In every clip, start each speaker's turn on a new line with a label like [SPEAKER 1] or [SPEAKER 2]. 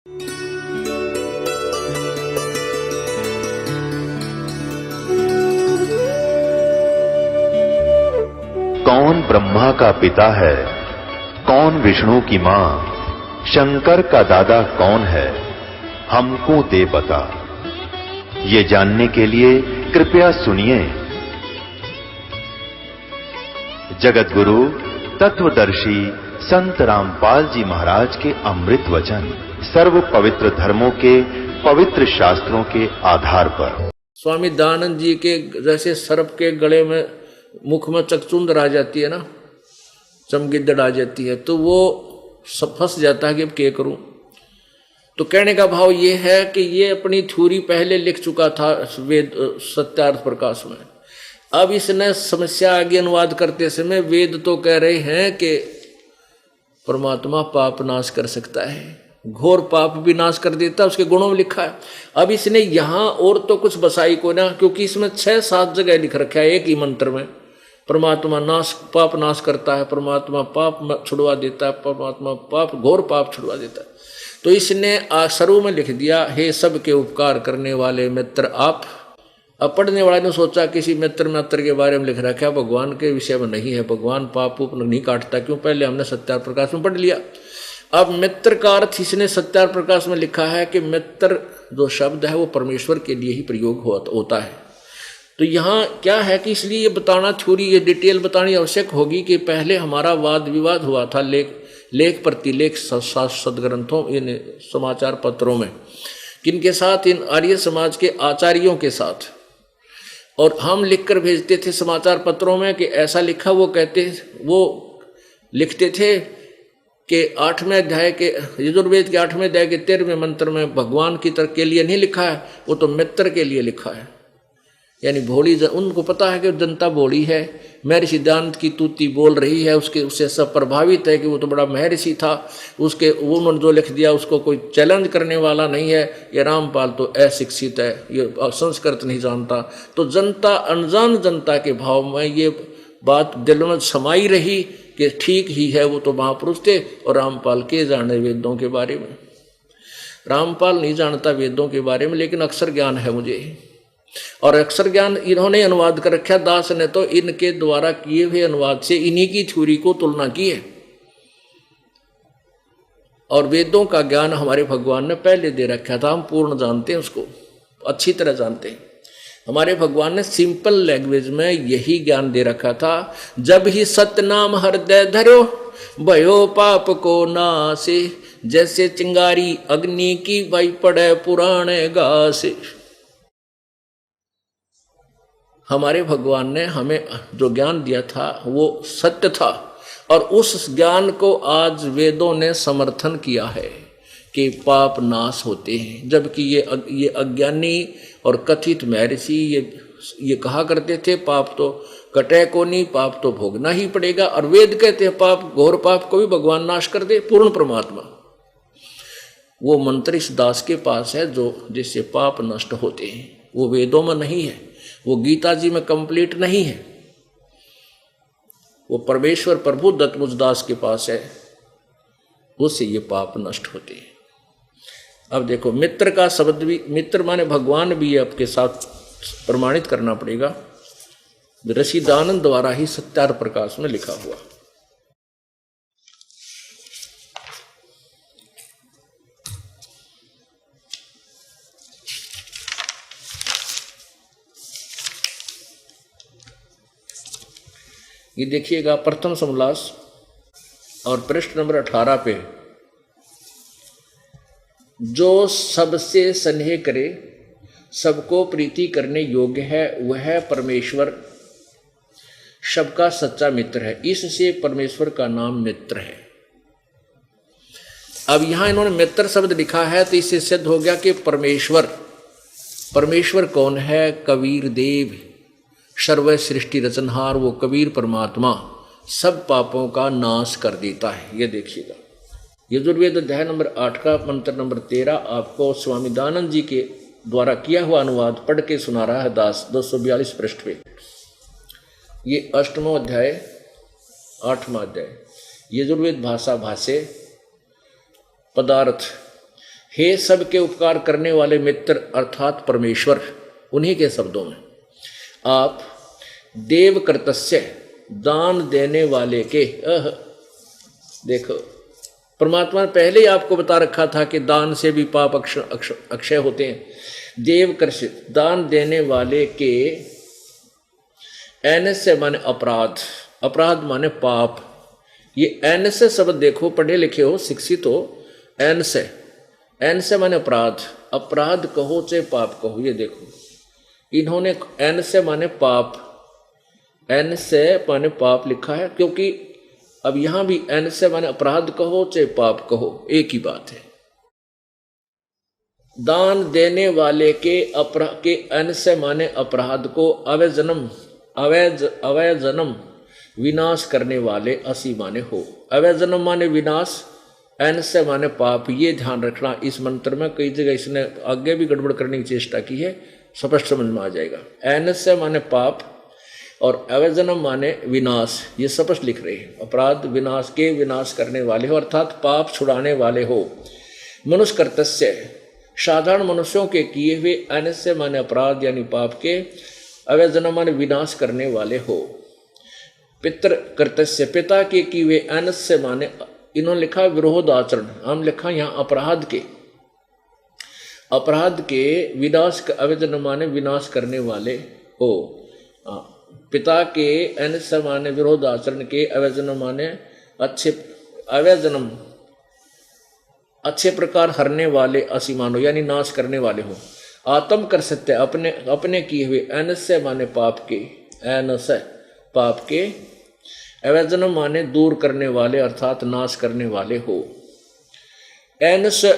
[SPEAKER 1] कौन ब्रह्मा का पिता है, कौन विष्णु की मां, शंकर का दादा कौन है, हमको दे बता। ये जानने के लिए कृपया सुनिए जगत गुरु तत्वदर्शी संत रामपाल जी महाराज के अमृत वचन सर्व पवित्र धर्मों के पवित्र शास्त्रों के आधार पर।
[SPEAKER 2] स्वामी दयानंद जी के जैसे सर्प के गले में मुख में चकचुंदर आ जाती है ना, चमगिद्दड़ आ जाती है, तो वो सब फंस जाता है कि अब क्या करूं। तो कहने का भाव ये है कि ये अपनी थ्योरी पहले लिख चुका था वेद सत्यार्थ प्रकाश में। अब इसने समस्या आगे अनुवाद करते समय वेद तो कह रहे हैं कि परमात्मा पाप नाश कर सकता है, घोर पाप भी नाश कर देता है, उसके गुणों में लिखा है। अब इसने यहां और तो कुछ बसाई को ना, क्योंकि इसमें 6-7 जगह लिख रखा है एक ही मंत्र में, परमात्मा पाप नाश करता है, परमात्मा पाप छुड़वा देता है, परमात्मा पाप घोर पाप छुड़वा देता है। तो इसने शुरू में लिख दिया, हे सबके उपकार करने वाले मित्र आप। अब पढ़ने वाले ने सोचा किसी मित्र के बारे में लिख रखा है, भगवान के विषय में नहीं है, भगवान पाप उप नहीं काटता, क्यों? पहले हमने सत्यार्थ प्रकाश में पढ़ लिया। अब मित्र का अर्थ इसने सत्यार्थ प्रकाश में लिखा है कि मित्र जो शब्द है वो परमेश्वर के लिए ही प्रयोग होता है। तो यहाँ क्या है कि इसलिए ये बताना थ्योरी, ये डिटेल बतानी आवश्यक होगी कि पहले हमारा वाद विवाद हुआ था लेख प्रतिलेख सदग्रंथों, इन समाचार पत्रों में, किनके साथ? इन आर्य समाज के आचार्यों के साथ। और हम लिखकर भेजते थे समाचार पत्रों में कि ऐसा लिखा, वो लिखते थे कि 8वें अध्याय के यजुर्वेद के 8वें अध्याय के 13वें मंत्र में भगवान की तरफ के लिए नहीं लिखा है, वो तो मित्र के लिए लिखा है। यानी भोली, उनको पता है कि जनता भोली है, महर्षि दयानंद की तूती बोल रही है, उससे सब प्रभावित है कि वो तो बड़ा महर्षि था, उन्होंने जो लिख दिया उसको कोई चैलेंज करने वाला नहीं है। ये रामपाल तो अशिक्षित है, ये संस्कृत नहीं जानता। तो जनता, अनजान जनता के भाव में ये बात दिल में समाई रही कि ठीक ही है, वो तो महापुरुष थे। और रामपाल के जाने वेदों के बारे में, रामपाल नहीं जानता वेदों के बारे में, लेकिन अक्षर ज्ञान है मुझे, और अक्षर ज्ञान इन्होंने अनुवाद कर रखा। दास ने तो इनके द्वारा किए हुए अनुवाद से इन्हीं की थ्योरी को तुलना की है। और वेदों का ज्ञान हमारे भगवान ने पहले दे रखा था, हम पूर्ण जानते हैं, उसको अच्छी तरह जानते हैं। हमारे भगवान ने सिंपल लैंग्वेज में यही ज्ञान दे रखा था। जब ही सतनाम हृदय धरो भयो पाप को नासे, जैसे चिंगारी अग्नि की भाई पड़े पुराने घासे। हमारे भगवान ने हमें जो ज्ञान दिया था वो सत्य था, और उस ज्ञान को आज वेदों ने समर्थन किया है कि पाप नाश होते हैं। जबकि ये अज्ञानी और कथित महर्षि ये कहा करते थे पाप तो कटे को नहीं, पाप तो भोगना ही पड़ेगा। और वेद कहते हैं पाप, घोर पाप को भी भगवान नाश कर दे, पूर्ण परमात्मा। वो मंत्र इस दास के पास है जो जिससे पाप नष्ट होते हैं, वो वेदों में नहीं है, वो गीता जी में कंप्लीट नहीं है, वो परमेश्वर प्रभु दत्त मुझ दास के पास है, उससे ये पाप नष्ट होते हैं। अब देखो, मित्र का शब्द भी, मित्र माने भगवान भी आपके साथ प्रमाणित करना पड़ेगा, ऋषि दयानंद द्वारा ही सत्यार्थ प्रकाश में लिखा हुआ। ये देखिएगा प्रथम समलास और पृष्ठ नंबर 18 पे, जो सबसे स्नेह करे, सबको प्रीति करने योग्य है, वह परमेश्वर सबका सच्चा मित्र है। इससे परमेश्वर का नाम मित्र है। अब यहां इन्होंने मित्र शब्द लिखा है, तो इससे सिद्ध हो गया कि परमेश्वर कौन है? कबीर देव, सर्व सृष्टि रचनहार वो कबीर परमात्मा सब पापों का नाश कर देता है। ये देखिएगा, यजुर्वेद अध्याय नंबर 8 का मंत्र नंबर 13 आपको स्वामी दयानंद जी के द्वारा किया हुआ अनुवाद पढ़ के सुना रहा है दास, 242 पृष्ठ पे। ये 8वां अध्याय 8वां अध्याय यजुर्वेद भाषा भाष्य पदार्थ। हे सबके उपकार करने वाले मित्र अर्थात परमेश्वर, उन्हीं के शब्दों में आप देव कर्तस्य दान देने वाले के देखो परमात्मा ने पहले ही आपको बता रखा था कि दान से भी पाप अक्षय होते हैं। देव कर्षित दान देने वाले के एन से माने अपराध, अपराध माने पाप। ये एन से शब्द देखो, पढ़े लिखे हो, शिक्षित हो। एन से माने अपराध, अपराध कहो चाहे पाप कहो। ये देखो इन्होंने एन से माने पाप, एन से माने पाप लिखा है, क्योंकि अब यहां भी एन से माने अपराध कहो चाहे पाप कहो एक ही बात है। दान देने वाले के के एन से माने अपराध को अवय जन्म विनाश करने वाले असी माने हो। अवय जन्म माने विनाश, एन से माने पाप। ये ध्यान रखना, इस मंत्र में कई जगह इसने आगे भी गड़बड़ करने की चेष्टा की है, स्पष्ट समझ में आ जाएगा। एन से माने पाप और अवजनम माने विनाश, ये स्पष्ट लिख रहे हैं। अपराध विनाश के विनाश करने वाले हो अर्थात पाप छुड़ाने वाले हो। मनुष्य कर्तस्य साधारण मनुष्यों के किए हुए, एन से माने अपराध यानी पाप के, अवजनम माने विनाश करने वाले हो। पितृ कर्तस्य पिता के किए हुए, एन से माने इन्होंने लिखा विरोध आचरण, हम लिखा यहाँ अपराध के, अपराध के विनाश, अवजनम माने विनाश करने वाले हो। पिता के एन से माने विरोध आचरण के, अवजनम माने अच्छे, अवजनम अच्छे प्रकार हरने वाले, असी मानो यानी नाश करने वाले हो। आत्म कर सकते अपने अपने किए हुए, एन से माने पाप के, एन से पाप के, अवजनम माने दूर करने वाले अर्थात नाश करने वाले हो। एन से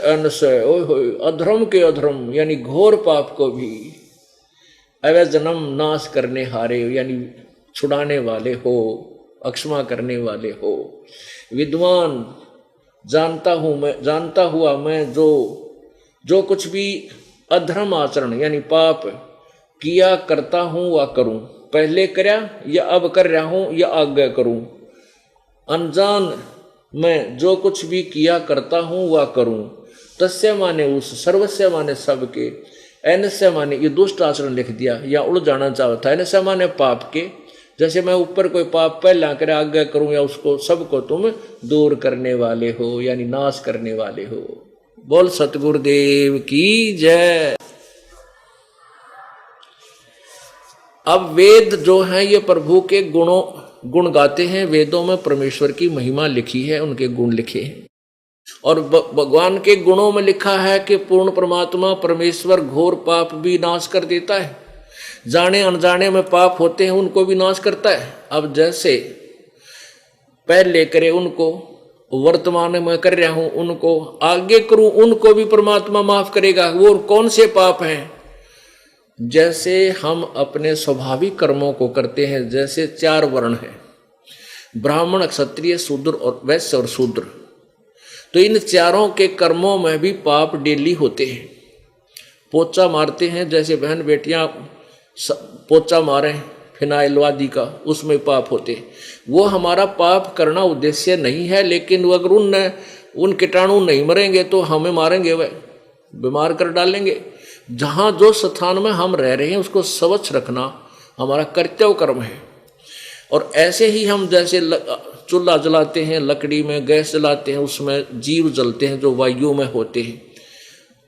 [SPEAKER 2] अधर्म के अधर्म यानी घोर पाप को भी अवजनम नाश करने हारे यानी छुड़ाने वाले हो, अक्षमा करने वाले हो। विद्वान जानता हुआ मैं जो कुछ भी अधर्म आचरण यानी पाप किया करता हूँ व करूँ, पहले करया या अब कर रहा हूँ या आगे करूँ। अनजान मैं जो कुछ भी किया करता हूँ व करूँ, तस्य माने उस, सर्वस्य माने सबके, एन से माने ये दुष्ट आचरण लिख दिया या उड़ जाना चाहता है। एन से माने पाप के, जैसे मैं ऊपर कोई पाप पहला करे आगे करूँ या उसको सबको तुम दूर करने वाले हो यानी नाश करने वाले हो। बोल सतगुरुदेव की जय। अब वेद जो है ये प्रभु के गुण गाते हैं। वेदों में परमेश्वर की महिमा लिखी है, उनके गुण लिखे हैं। और भगवान के गुणों में लिखा है कि पूर्ण परमात्मा परमेश्वर घोर पाप भी नाश कर देता है, जाने अनजाने में पाप होते हैं उनको भी नाश करता है। अब जैसे पहले करे उनको, वर्तमान में कर रहा हूं उनको, आगे करूं उनको भी परमात्मा माफ करेगा। वो कौन से पाप हैं? जैसे हम अपने स्वाभाविक कर्मों को करते हैं, जैसे 4 वर्ण हैं, ब्राह्मण, क्षत्रिय, शूद्र और वैश्य और शूद्र। तो इन चारों के कर्मों में भी पाप डेली होते हैं। पोचा मारते हैं, जैसे बहन बेटियां पोचा मारें फिनाइल आदि का, उसमें पाप होते हैं। वो हमारा पाप करना उद्देश्य नहीं है, लेकिन अगर उन कीटाणु नहीं मरेंगे तो हमें मारेंगे, वह बीमार कर डालेंगे। जहाँ जो स्थान में हम रह रहे हैं उसको स्वच्छ रखना हमारा कर्तव्य कर्म है। और ऐसे ही हम जैसे चूल्हा जलाते हैं, लकड़ी में गैस जलाते हैं, उसमें जीव जलते हैं जो वायु में होते हैं।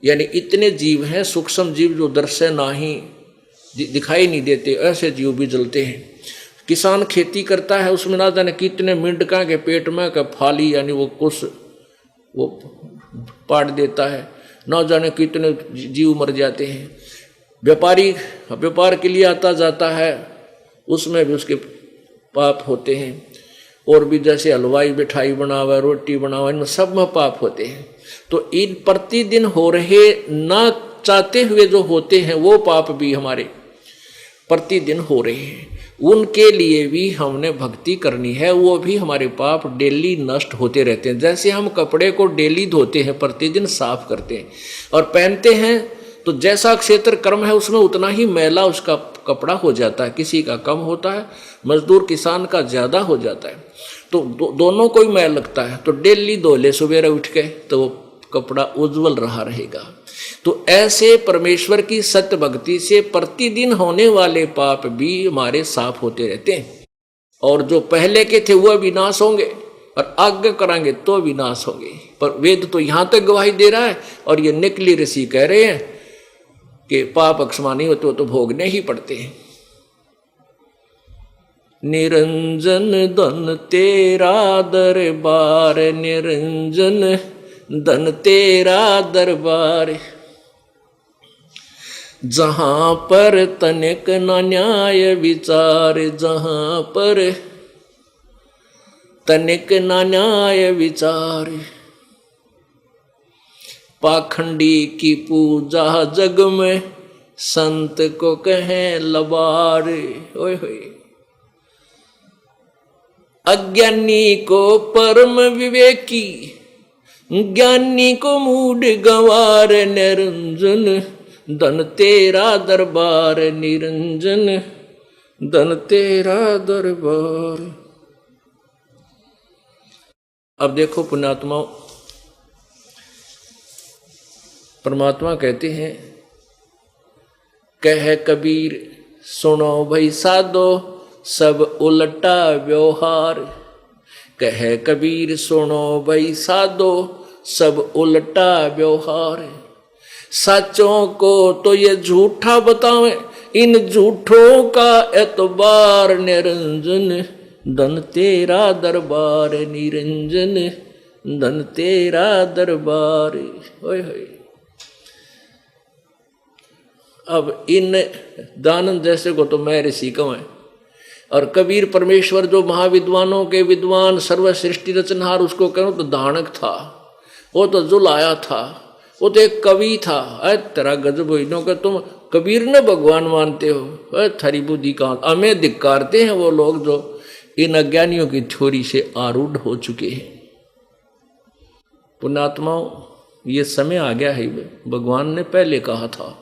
[SPEAKER 2] यानी इतने जीव हैं सूक्ष्म जीव जो दृश्य नहीं दिखाई नहीं देते, ऐसे जीव भी जलते हैं। किसान खेती करता है, उसमें ना जाने कितने मेंढका के पेट में का फाली यानी वो कुछ वो पाट देता है, ना जाने कितने जीव मर जाते हैं। व्यापारी व्यापार के लिए आता जाता है, उसमें भी उसके पाप होते हैं। और भी जैसे हलवाई मिठाई बनावा, रोटी बनावा, इनमें सब में पाप होते हैं। तो इन प्रतिदिन हो रहे ना चाहते हुए जो होते हैं वो पाप भी हमारे प्रतिदिन हो रहे हैं, उनके लिए भी हमने भक्ति करनी है। वो भी हमारे पाप डेली नष्ट होते रहते हैं। जैसे हम कपड़े को डेली धोते हैं, प्रतिदिन साफ करते हैं और पहनते हैं, तो जैसा क्षेत्र कर्म है उसमें उतना ही मैला उसका कपड़ा हो जाता है। किसी का कम होता है, मजदूर किसान का ज़्यादा हो जाता है, तो दोनों को ही मैल लगता है। तो डेली धो ले सुबह उठ के, तो वो कपड़ा उज्जवल रहा रहेगा। तो ऐसे परमेश्वर की सत्य भक्ति से प्रतिदिन होने वाले पाप भी हमारे साफ होते रहते हैं, और जो पहले के थे वह विनाश होंगे और आगे कराएंगे तो विनाश होंगे। पर वेद तो यहां तक गवाही दे रहा है, और ये निकली ऋषि कह रहे हैं कि पाप अक्षमा नहीं होते तो भोगने ही पड़ते हैं। निरंजन धन तेरा दरबार, निरंजन धन तेरा दरबार, जहां पर तनिक न न्याय विचार, जहां पर तनिक न न्याय विचार, पाखंडी की पूजा जग में संत को कहें लबार। ओए होए, अज्ञानी को परम विवेकी, ज्ञानी को मूड गंवार, निरंजन धन तेरा दरबार, निरंजन धन तेरा दरबार। अब देखो पुण्यात्माओं, परमात्मा कहते हैं, कह कबीर सुनो भाई साधो सब उल्टा व्यवहार, कह कबीर सुनो भाई साधो सब उल्टा व्यवहार, सच्चों को तो ये झूठा बतावे, इन झूठों का एतबार, निरंजन धन तेरा दरबार, निरंजन धन तेरा दरबार। ओए होए, अब इन दानंद जैसे को तो मैं ऋषि कहूं, और कबीर परमेश्वर जो महाविद्वानों के विद्वान सर्व सृष्टि रचनहार, उसको कहूं तो दानक था, वो तो जुल आया था, वो तो एक कवि था। अरे तेरा गजब हो कि तुम कबीर ने भगवान मानते हो, अरे थारी बुद्धि कहाँ। हमें धिक्कारते हैं वो लोग जो इन अज्ञानियों की थ्योरी से आरूढ़ हो चुके हैं। पुण्यात्माओं, ये समय आ गया है, भगवान ने पहले कहा था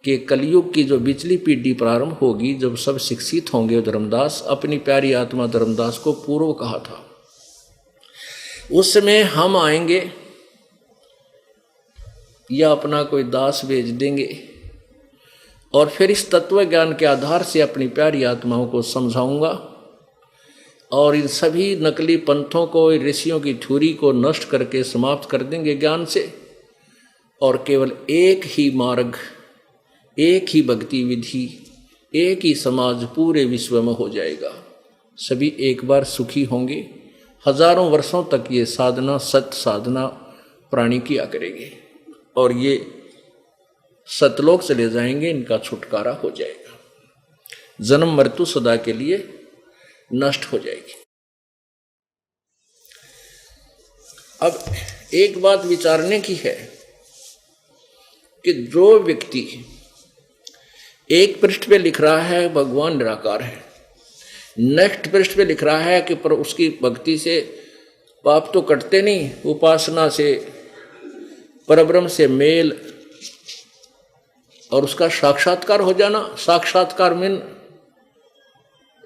[SPEAKER 2] कि कलयुग की जो बिचली पीढ़ी प्रारंभ होगी, जब सब शिक्षित होंगे, धर्मदास अपनी प्यारी आत्मा धर्मदास को पूर्व कहा था, उस समय हम आएंगे या अपना कोई दास भेज देंगे, और फिर इस तत्व ज्ञान के आधार से अपनी प्यारी आत्माओं को समझाऊंगा, और इन सभी नकली पंथों को, ऋषियों की थ्योरी को नष्ट करके समाप्त कर देंगे ज्ञान से, और केवल एक ही मार्ग, एक ही भक्ति विधि, एक ही समाज पूरे विश्व में हो जाएगा। सभी एक बार सुखी होंगे। हजारों वर्षों तक ये साधना, सत्य साधना प्राणी किया करेंगे, और ये सतलोक चले जाएंगे, इनका छुटकारा हो जाएगा, जन्म मृत्यु सदा के लिए नष्ट हो जाएगी। अब एक बात विचारने की है कि जो व्यक्ति एक पृष्ठ पे लिख रहा है भगवान निराकार है, नेक्स्ट पृष्ठ पे लिख रहा है कि पर उसकी भक्ति से पाप तो कटते नहीं, उपासना से, परब्रह्म से मेल और उसका साक्षात्कार हो जाना। साक्षात्कार में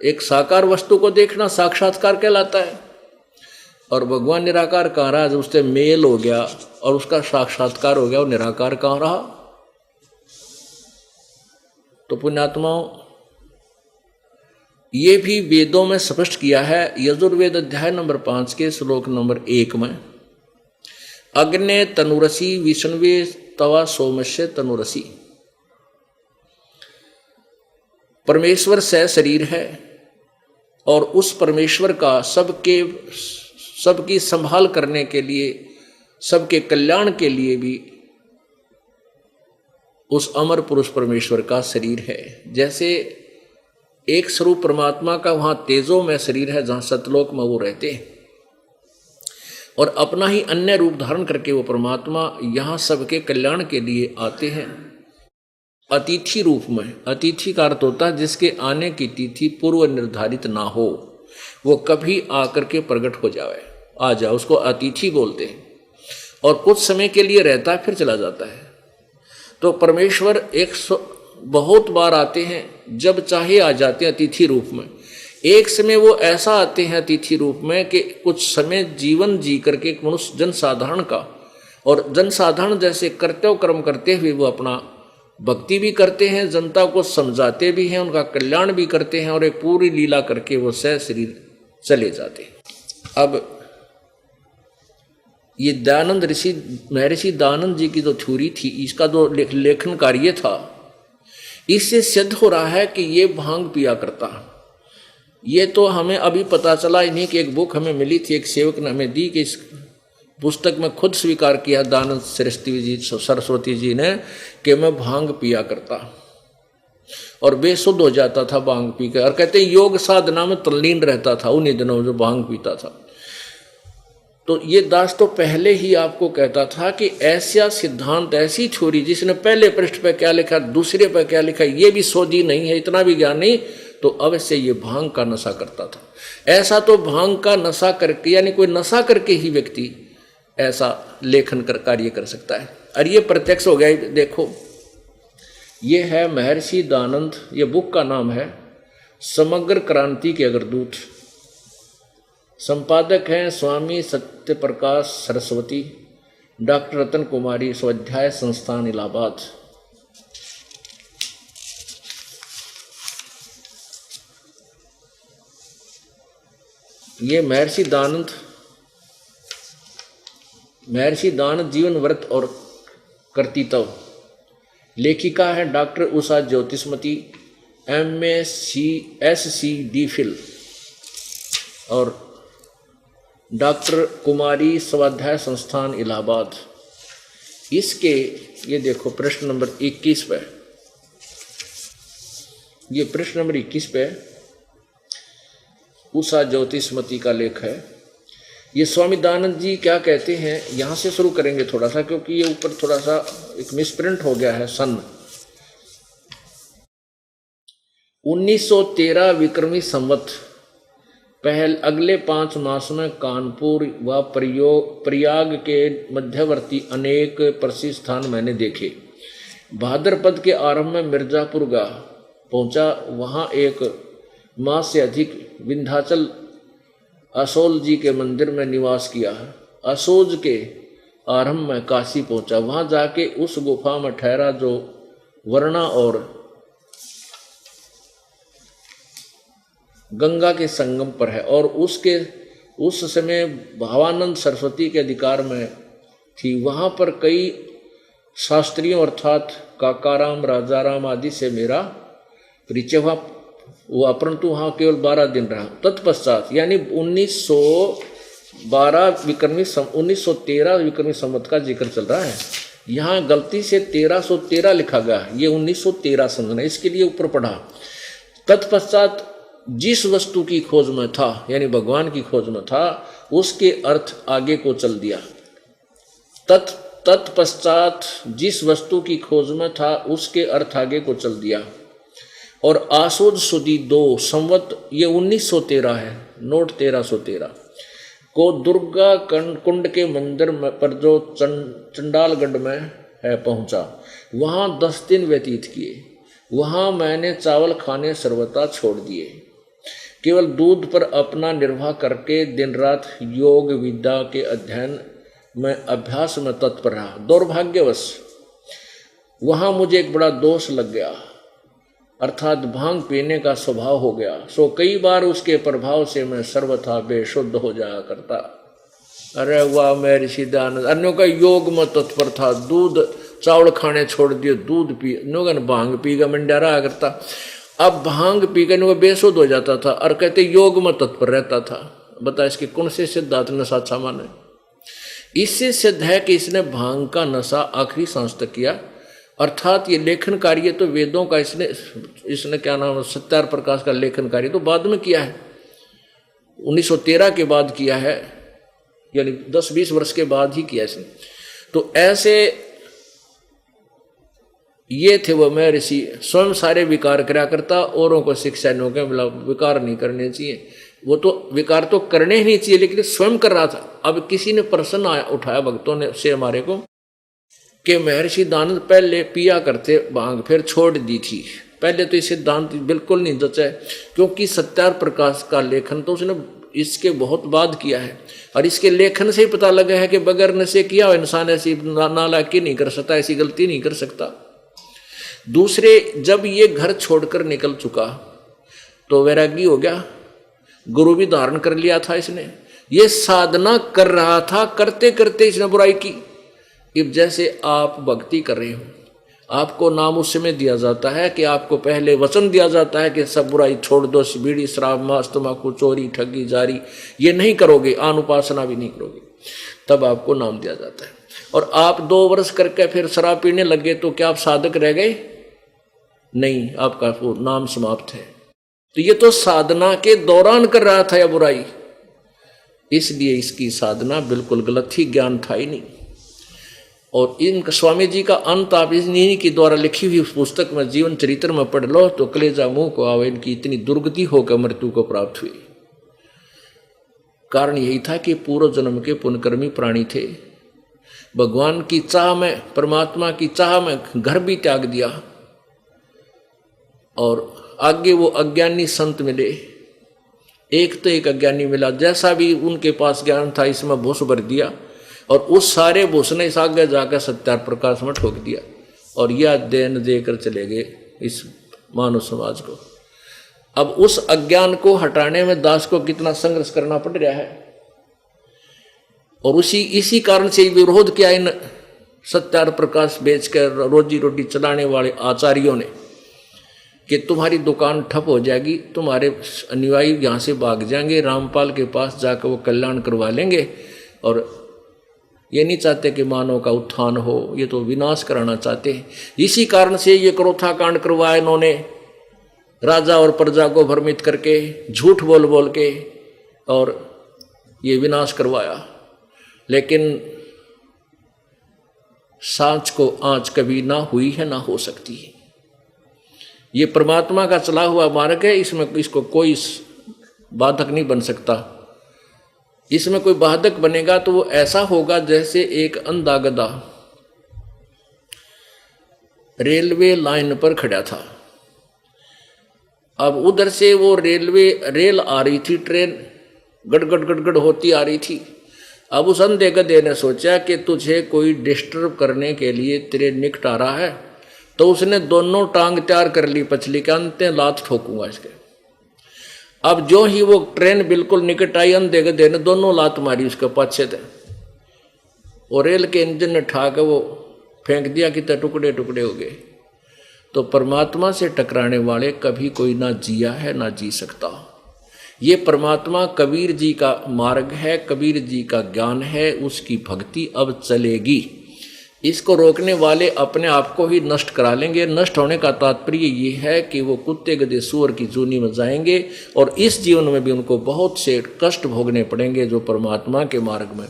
[SPEAKER 2] एक साकार वस्तु को देखना साक्षात्कार कहलाता है, और भगवान निराकार कहाँ रहा? जब उससे मेल हो गया और उसका साक्षात्कार हो गया, वो निराकार कहाँ रहा? तो पुण्यात्माओं, ये भी वेदों में स्पष्ट किया है। यजुर्वेद अध्याय नंबर 5 के श्लोक नंबर 1 में, अग्ने तनुरसी विष्णुवे तवा सोमस्य तनुरसी। परमेश्वर से शरीर है, और उस परमेश्वर का सबकी संभाल करने के लिए, सबके कल्याण के लिए भी उस अमर पुरुष परमेश्वर का शरीर है। जैसे एक स्वरूप परमात्मा का वहां तेजो में शरीर है, जहां सतलोक में वो रहते हैं, और अपना ही अन्य रूप धारण करके वो परमात्मा यहां सबके कल्याण के लिए आते हैं अतिथि रूप में। अतिथि का अर्थ होता है जिसके आने की तिथि पूर्व निर्धारित ना हो, वो कभी आकर के प्रकट हो जाए, आ जाए, उसको अतिथि बोलते हैं। और कुछ समय के लिए रहता है, फिर चला जाता है। तो परमेश्वर बहुत बार आते हैं, जब चाहे आ जाते हैं अतिथि रूप में। एक समय वो ऐसा आते हैं अतिथि रूप में कि कुछ समय जीवन जी करके मनुष्य जन साधारण का और जनसाधारण जैसे कर्तव्य कर्म करते हुए वो अपना भक्ति भी करते हैं, जनता को समझाते भी हैं, उनका कल्याण भी करते हैं और एक पूरी लीला करके वो सह शरीर चले जाते हैं। अब ये दयानंद ऋषि महर्षि दयानंद जी की जो थ्योरी थी, इसका जो लेखन कार्य था, इससे सिद्ध हो रहा है कि ये भांग पिया करता। ये तो हमें अभी पता चला ही नहीं कि एक बुक हमें मिली थी, एक सेवक ने हमें दी, कि इस पुस्तक में खुद स्वीकार किया दयानंद सरस्वती जी ने कि मैं भांग पिया करता और बेसुध हो जाता था भांग पी कर, और कहते योग साधना में तल्लीन रहता था उन्हीं दिनों में जो भांग पीता था। तो ये दास तो पहले ही आपको कहता था कि ऐसा सिद्धांत, ऐसी थ्योरी जिसने पहले पृष्ठ पे क्या लिखा, दूसरे पे क्या लिखा, ये भी सोझी नहीं है, इतना भी ज्ञान नहीं, तो अवश्य ये भांग का नशा करता था। ऐसा तो भांग का नशा करके, यानी कोई नशा करके ही व्यक्ति ऐसा लेखन कर कार्य कर सकता है। और ये प्रत्यक्ष हो गया। देखो, ये है महर्षि दयानंद, ये बुक का नाम है समग्र क्रांति के अग्रदूत। संपादक हैं स्वामी सत्य प्रकाश सरस्वती, डॉक्टर रतन कुमारी, स्वाध्याय संस्थान इलाहाबाद। ये महर्षि दयानंद जीवन व्रत और कर्तृत्व। लेखिका है डॉक्टर उषा ज्योतिषमती, MSc DPhil, और डॉक्टर कुमारी, स्वाध्याय संस्थान इलाहाबाद। इसके ये देखो प्रश्न नंबर 21 पे, ये प्रश्न नंबर 21 पे उषा ज्योतिषमती का लेख है। ये स्वामी दयानंद जी क्या कहते हैं, यहाँ से शुरू करेंगे थोड़ा सा, क्योंकि ये ऊपर थोड़ा सा एक मिसप्रिंट हो गया है। सन 1913 विक्रमी संवत अगले 5 मास में कानपुर व प्रयाग के मध्यवर्ती अनेक प्रसिद्ध स्थान मैंने देखे। भाद्रपद के आरंभ में मिर्जापुर पहुंचा, वहां एक मास से अधिक विंध्याचल असोल जी के मंदिर में निवास किया। असोज के आरंभ में काशी पहुंचा, वहां जाके उस गुफा में ठहरा जो वरना और गंगा के संगम पर है, और उस समय भावानंद सरस्वती के अधिकार में थी। वहां पर कई शास्त्रियों अर्थात काकाराम, राजाराम आदि से मेरा परिचय हुआ, परंतु वहाँ केवल 12 दिन रहा। तत्पश्चात यानी 1913 विक्रमी संवत का जिक्र चल रहा है। यहाँ गलती से 1313 लिखा गया, ये 1913 समझना, इसके लिए ऊपर पढ़ा। तत्पश्चात जिस वस्तु की खोज में था, यानी भगवान की खोज में था, उसके अर्थ आगे को चल दिया। तत्पश्चात जिस वस्तु की खोज में था, उसके अर्थ आगे को चल दिया। और आसोज सुदी 2 संवत, ये 1913 है, नोट 1313 को दुर्गा कुंड के मंदिर पर जो चंडालगढ़ में है पहुंचा। वहां 10 दिन व्यतीत किए। वहां मैंने चावल खाने सर्वथा छोड़ दिए, केवल दूध पर अपना निर्वाह करके दिन रात योग विद्या के अध्ययन में अभ्यास में तत्पर रहा। दुर्भाग्यवश वहां मुझे एक बड़ा दोष लग गया, अर्थात भांग पीने का स्वभाव हो गया। सो कई बार उसके प्रभाव से मैं सर्वथा बेशुद्ध हो जाया करता। अरे वाह महर्षि दयानंद, अन्यों का योग में तत्पर था, दूध चावल खाने छोड़ दिए, दूध पी, भांग पी का मंडा रहा करता। अब भांग पी कर बेसुध हो जाता था और कहते योग में तत्पर रहता था। बता इसके कौन से सिद्धांत ने साचा माने? इससे सिद्ध है कि इसने भांग का नशा आखिरी सांस तक किया, अर्थात ये लेखन कार्य तो वेदों का इसने क्या नाम है, सत्यार प्रकाश का लेखन कार्य तो बाद में किया है, 1913 के बाद किया है, यानी 10-20 वर्ष के बाद ही किया इसने। तो ऐसे ये थे वो महर्षि, स्वयं सारे विकार करा करता, औरों को शिक्षा न के विकार नहीं करने चाहिए। वो तो विकार तो करने ही नहीं चाहिए, लेकिन स्वयं कर रहा था। अब किसी ने प्रश्न उठाया भक्तों ने से हमारे को कि महर्षि दयानंद पहले पिया करते भांग, फिर छोड़ दी थी। पहले तो ये सिद्धांत बिल्कुल नहीं जचा है, क्योंकि सत्यार प्रकाश का लेखन तो उसने इसके बहुत बाद किया है। और इसके लेखन से ही पता लगा है कि बगैर नशे किया हुआ इंसान ऐसी नालायकी नहीं कर सकता, ऐसी गलती नहीं कर सकता। दूसरे, जब ये घर छोड़कर निकल चुका तो वैरागी हो गया, गुरु भी धारण कर लिया था इसने। ये साधना कर रहा था, करते करते इसने बुराई की। अब जैसे आप भक्ति कर रहे हो, आपको नाम उस समय दिया जाता है कि आपको पहले वचन दिया जाता है कि सब बुराई छोड़ दो, बीड़ी शराब मांस तम्बाकू चोरी ठगी जारी ये नहीं करोगे, अनुपासना भी नहीं करोगे, तब आपको नाम दिया जाता है। और आप 2 वर्ष करके फिर शराब पीने लगे तो क्या आप साधक रह गए? नहीं, आपका वो नाम समाप्त है। तो ये तो साधना के दौरान कर रहा था यह बुराई, इसलिए इसकी साधना बिल्कुल गलत थी, ज्ञान था ही नहीं। और इन स्वामी जी का अंत आप इन्हीं के द्वारा लिखी हुई पुस्तक में जीवन चरित्र में पढ़ लो तो कलेजा मुंह को आवे, इनकी इतनी दुर्गति होकर मृत्यु को प्राप्त हुई। कारण यही था कि पूर्व जन्म के पुण्यकर्मी प्राणी थे, भगवान की चाह में, परमात्मा की चाह में घर भी त्याग दिया। और आगे वो अज्ञानी संत मिले, एक तो एक अज्ञानी मिला, जैसा भी उनके पास ज्ञान था इसमें भूस भर दिया और उस सारे भूस ने इस आगे जाकर सत्यार प्रकाश में ठोक दिया और यह देन देकर चले गए इस मानव समाज को। अब उस अज्ञान को हटाने में दास को कितना संघर्ष करना पड़ रहा है। और इसी कारण से विरोध किया इन सत्यार प्रकाश बेचकर रोजी रोटी चलाने वाले आचार्यों ने कि तुम्हारी दुकान ठप हो जाएगी, तुम्हारे अनुयायी यहाँ से भाग जाएंगे, रामपाल के पास जाकर वो कल्याण करवा लेंगे। और ये नहीं चाहते कि मानव का उत्थान हो, ये तो विनाश कराना चाहते हैं। इसी कारण से ये क्रोथा कांड करवाया इन्होंने, राजा और प्रजा को भ्रमित करके, झूठ बोल बोल के, और ये विनाश करवाया। लेकिन सांच को आंच कभी ना हुई है ना हो सकती है। ये परमात्मा का चला हुआ मार्ग है, इसमें इसको कोई बाधक नहीं बन सकता। इसमें कोई बाधक बनेगा तो वो ऐसा होगा जैसे एक अंधा गधा रेलवे लाइन पर खड़ा था। अब उधर से वो रेल आ रही थी, ट्रेन गड़गड़ गड़गड़ होती आ रही थी। अब उस अंधे गधे ने सोचा कि तुझे कोई डिस्टर्ब करने के लिए तेरे निकट आ रहा है, तो उसने दोनों टांग तैयार कर ली पछली के, अंत लात ठोकूंगा इसके। अब जो ही वो ट्रेन बिल्कुल निकट आई, अंधे गधे ने दोनों लात मारी उसके पाछे थे और रेल के इंजन ने ठा के वो फेंक दिया कि टुकड़े टुकड़े हो गए। तो परमात्मा से टकराने वाले कभी कोई ना जिया है ना जी सकता। ये परमात्मा कबीर जी का मार्ग है, कबीर जी का ज्ञान है, उसकी भक्ति अब चलेगी। इसको रोकने वाले अपने आप को ही नष्ट करा लेंगे। नष्ट होने का तात्पर्य ये है कि वो कुत्ते गधे सूअर की जूनी में जाएंगे और इस जीवन में भी उनको बहुत से कष्ट भोगने पड़ेंगे। जो परमात्मा के मार्ग में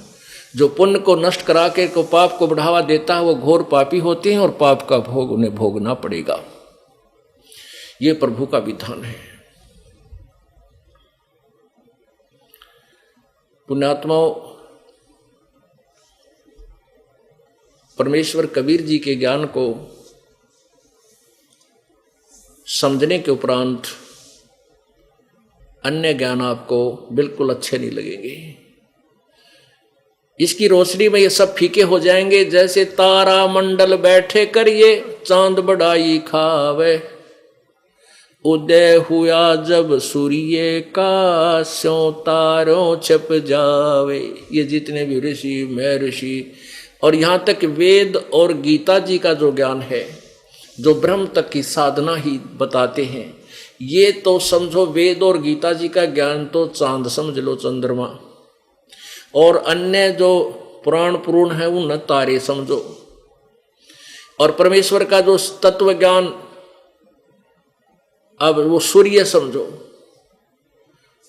[SPEAKER 2] जो पुण्य को नष्ट करा के को पाप को बढ़ावा देता है वो घोर पापी होते हैं और पाप का भोग उन्हें भोगना पड़ेगा। ये प्रभु का विधान है। पुण्यात्माओं, परमेश्वर कबीर जी के ज्ञान को समझने के उपरांत अन्य ज्ञान आपको बिल्कुल अच्छे नहीं लगेंगे। इसकी रोशनी में ये सब फीके हो जाएंगे। जैसे तारा मंडल बैठे करिए चांद बढ़ाई खावे, उदय हुआ जब सूर्य का स्यों तारों छप जावे। ये जितने भी ऋषि महर्षि और यहाँ तक वेद और गीता जी का जो ज्ञान है, जो ब्रह्म तक की साधना ही बताते हैं, ये तो समझो वेद और गीता जी का ज्ञान तो चांद समझ लो, चंद्रमा, और अन्य जो पुराण पुरुण है उन तारे समझो। और परमेश्वर का जो तत्व ज्ञान अब वो सूर्य समझो,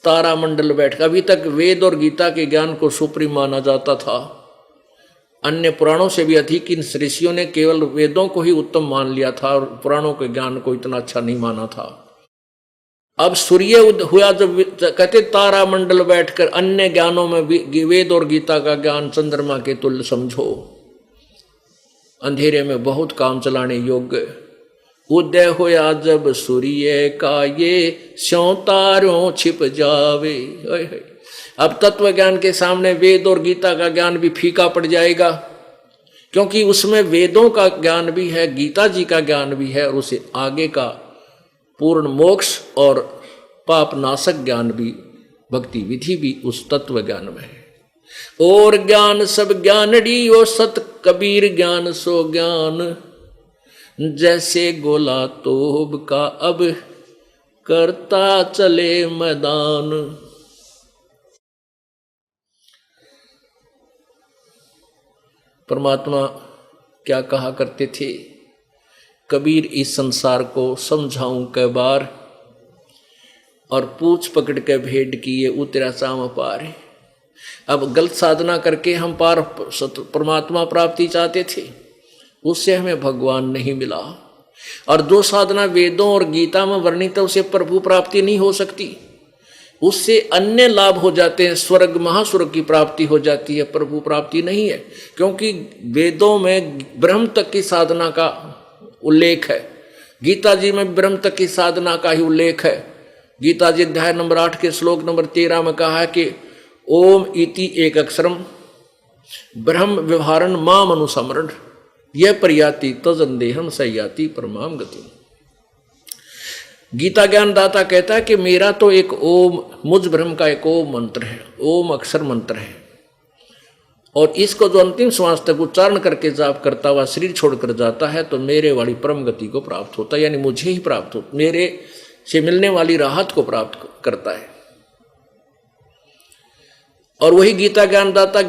[SPEAKER 2] तारा मंडल बैठ। अभी तक वेद और गीता के ज्ञान को सुप्रीम माना जाता था, अन्य पुराणों से भी अधिक इन ऋषियों ने केवल वेदों को ही उत्तम मान लिया था और पुराणों के ज्ञान को इतना अच्छा नहीं माना था। अब सूर्य हुआ जब कहते तारा मंडल बैठकर, अन्य ज्ञानों में वेद और गीता का ज्ञान चंद्रमा के तुल्य समझो, अंधेरे में बहुत काम चलाने योग्य। उदय होया जब सूर्य का ये स्यों तारों छिप जावे। अब तत्व ज्ञान के सामने वेद और गीता का ज्ञान भी फीका पड़ जाएगा, क्योंकि उसमें वेदों का ज्ञान भी है, गीता जी का ज्ञान भी है, और उसे आगे का पूर्ण मोक्ष और पाप नाशक ज्ञान भी, भक्ति विधि भी उस तत्व ज्ञान में है। और ज्ञान सब ज्ञानड़ी ओ सत कबीर ज्ञान सो ज्ञान, जैसे गोला तोब का अब करता चले मैदान। परमात्मा क्या कहा करते थे, कबीर इस संसार को समझाऊं कै बार, और पूछ पकड़ के भेड़ किए उतरा साम पार। अब गलत साधना करके हम पार परमात्मा प्राप्ति चाहते थे, उससे हमें भगवान नहीं मिला, और जो साधना वेदों और गीता में वर्णित है उसे प्रभु प्राप्ति नहीं हो सकती, उससे अन्य लाभ हो जाते हैं, स्वर्ग महास्वर्ग की प्राप्ति हो जाती है, प्रभु प्राप्ति नहीं है। क्योंकि वेदों में ब्रह्म तक की साधना का उल्लेख है, गीता जी में ब्रह्म तक की साधना का ही उल्लेख है। गीता जी अध्याय नंबर 8 के श्लोक नंबर 13 में कहा है कि ओम इति एक अक्षरम ब्रह्म व्यवहारन माम अनुसमरण, यह प्रयाति तजंदेहम सयाति परमाम गति। गीता ज्ञान दाता कहता है कि मेरा तो एक ओम, मुझ ब्रह्म का एक ओम मंत्र है, ओम अक्षर मंत्र है, और इसको जो अंतिम श्वास तक उच्चारण करके जाप करता हुआ शरीर छोड़कर जाता है तो मेरे वाली परम गति को प्राप्त होता है, यानी मुझे ही प्राप्त होता, मेरे से मिलने वाली राहत को प्राप्त करता है। और वही गीता ज्ञान दाता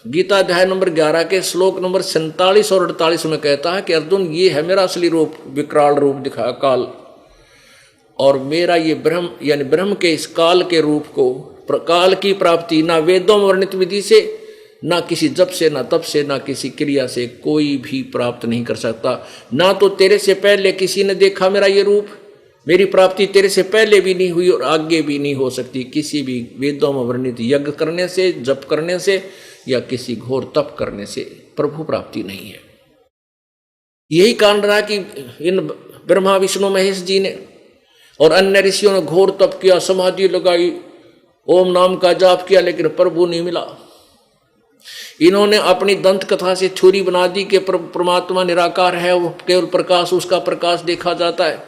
[SPEAKER 2] गीता अध्याय नंबर 11 के श्लोक नंबर 47 और 48 में कहता है कि अर्जुन, ये है मेरा असली रूप, विकराल रूप दिखाया काल, और मेरा ये ब्रह्म यानी ब्रह्म के इस काल के रूप को, काल की प्राप्ति ना वेदों में वर्णित विधि से, ना किसी जप से, ना तप से, ना किसी क्रिया से कोई भी प्राप्त नहीं कर सकता। ना तो तेरे से पहले किसी ने देखा मेरा ये रूप, मेरी प्राप्ति तेरे से पहले भी नहीं हुई और आगे भी नहीं हो सकती, किसी भी वेदों में वर्णित यज्ञ करने से, जप करने से या किसी घोर तप करने से प्रभु प्राप्ति नहीं है। यही कारण रहा कि इन ब्रह्मा विष्णु महेश जी ने और अन्य ऋषियों ने घोर तप किया, समाधि लगाई, ओम नाम का जाप किया, लेकिन प्रभु नहीं मिला। इन्होंने अपनी दंत कथा से थ्योरी बना दी कि परमात्मा निराकार है, वो केवल प्रकाश, उसका प्रकाश देखा जाता है,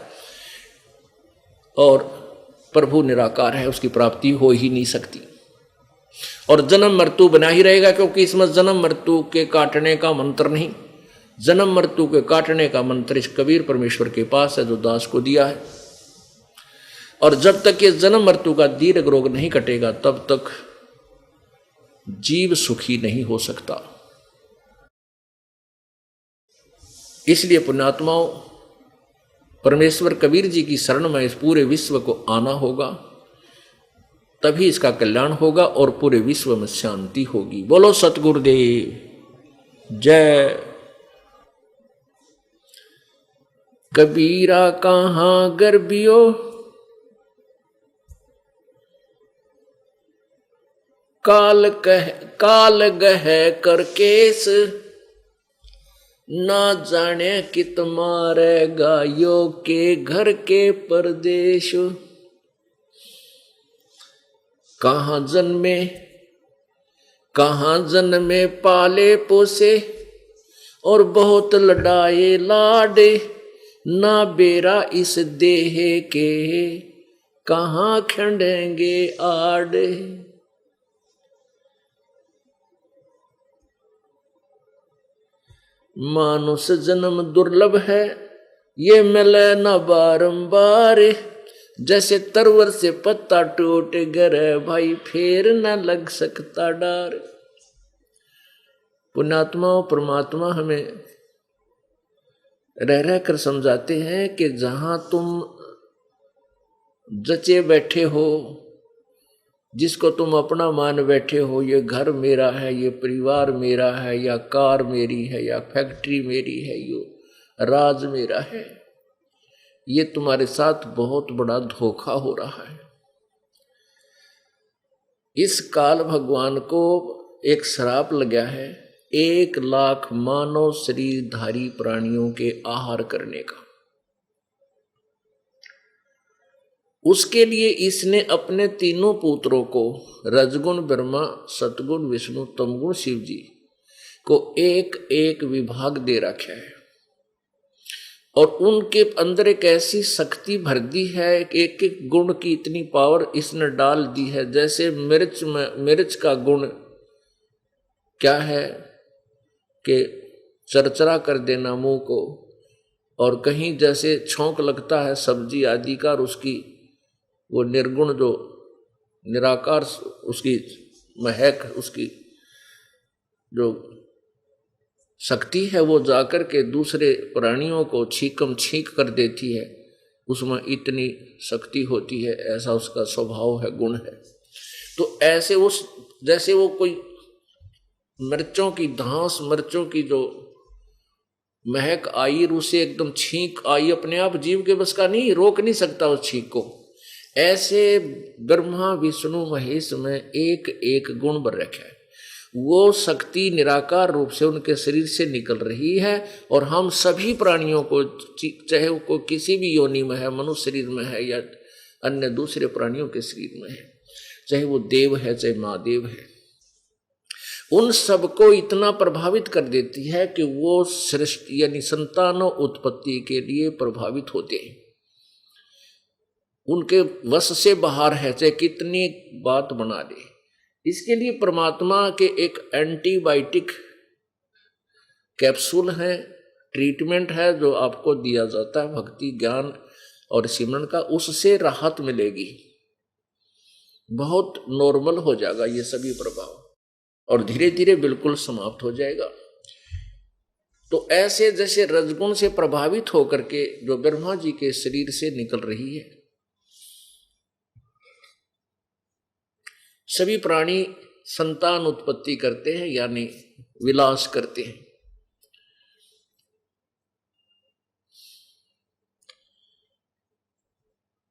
[SPEAKER 2] और प्रभु निराकार है, उसकी प्राप्ति हो ही नहीं सकती, और जन्म मृत्यु बना ही रहेगा, क्योंकि इसमें जन्म मृत्यु के काटने का मंत्र नहीं, जन्म मृत्यु के काटने का मंत्र इस कबीर परमेश्वर के पास है जो दास को दिया है। और जब तक ये जन्म मृत्यु का दीर्घ रोग नहीं कटेगा तब तक जीव सुखी नहीं हो सकता। इसलिए पुण्यात्माओं, परमेश्वर कबीर जी की शरण में इस पूरे विश्व को आना होगा, तभी इसका कल्याण होगा और पूरे विश्व में शांति होगी। बोलो सतगुरुदेव जय। कबीरा कहाँ गर्बियो काल गह कर केस, ना जाने कित मारेगा यो के घर के परदेश। कहाँ जन्मे पाले पोसे और बहुत लड़ाए लाडे, ना बेरा इस देह के कहाँ खंडेंगे आड़े। मानुष जन्म दुर्लभ है ये मिले न बारंबार, जैसे तरवर से पत्ता टूट गए भाई फेर न लग सकता डार। पुण्यात्मा परमात्मा हमें रह रह कर समझाते हैं कि जहां तुम जचे बैठे हो, जिसको तुम अपना मान बैठे हो, ये घर मेरा है, ये परिवार मेरा है, या कार मेरी है, या फैक्ट्री मेरी है, ये राज मेरा है, ये तुम्हारे साथ बहुत बड़ा धोखा हो रहा है। इस काल भगवान को एक श्राप लगा है 1 लाख मानव शरीरधारी प्राणियों के आहार करने का। उसके लिए इसने अपने तीनों पुत्रों को, रजगुण ब्रह्मा, सतगुण विष्णु, तमगुण शिव जी को एक एक विभाग दे रखा है और उनके अंदर एक ऐसी शक्ति भर दी है, एक एक गुण की इतनी पावर इसने डाल दी है। जैसे मिर्च का गुण क्या है कि चरचरा कर देना मुंह को, और कहीं जैसे छौंक लगता है सब्जी आदि का, और उसकी वो निर्गुण जो निराकार उसकी महक, उसकी जो शक्ति है वो जाकर के दूसरे प्राणियों को छीकम छींक कर देती है, उसमें इतनी शक्ति होती है, ऐसा उसका स्वभाव है, गुण है। तो ऐसे उस जैसे वो कोई मिर्चों की धांस, मिर्चों की जो महक आई, उसे एकदम छींक आई, अपने आप जीव के बस का नहीं, रोक नहीं सकता उस छींक को। ऐसे ब्रह्मा विष्णु महेश में एक एक गुण भर रखा है। वो शक्ति निराकार रूप से उनके शरीर से निकल रही है और हम सभी प्राणियों को, चाहे वो किसी भी योनि में है, मनुष्य शरीर में है या अन्य दूसरे प्राणियों के शरीर में है, चाहे वो देव है चाहे महादेव है, उन सबको इतना प्रभावित कर देती है कि वो सृष्टि यानी संतानों उत्पत्ति के लिए प्रभावित होते हैं। उनके वश से बाहर है, चाहे कितनी बात बना दे। इसके लिए परमात्मा के एक एंटीबायोटिक कैप्सूल है, ट्रीटमेंट है जो आपको दिया जाता है भक्ति ज्ञान और सिमरन का, उससे राहत मिलेगी, बहुत नॉर्मल हो जाएगा ये सभी प्रभाव और धीरे धीरे बिल्कुल समाप्त हो जाएगा। तो ऐसे जैसे रजगुण से प्रभावित होकर के जो ब्रह्मा जी के शरीर से निकल रही है, सभी प्राणी संतान उत्पत्ति करते हैं यानी विलास करते हैं।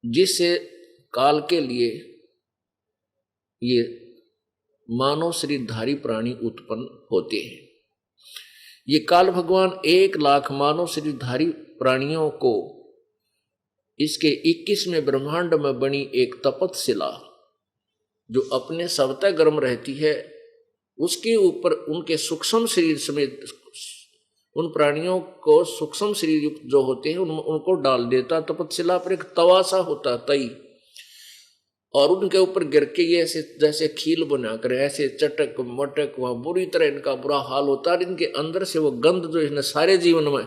[SPEAKER 2] जिससे काल के लिए ये मानव शरीरधारी प्राणी उत्पन्न होते हैं। ये काल भगवान 1,00,000 मानव शरीरधारी प्राणियों को इसके 21वें ब्रह्मांड में बनी एक तपतशिला जो अपने स्वतः गर्म रहती है, उसके ऊपर उनके सूक्ष्म शरीर समेत उन प्राणियों को सूक्ष्म शरीर युक्त जो होते हैं उनको डाल देता। तपतशिला पर एक तवा सा होता तई, और उनके ऊपर गिर के ये ऐसे जैसे खील बनाकर ऐसे चटक मटक वहाँ बुरी तरह इनका बुरा हाल होता है। इनके अंदर से वो गंध जो इसने सारे जीवन में,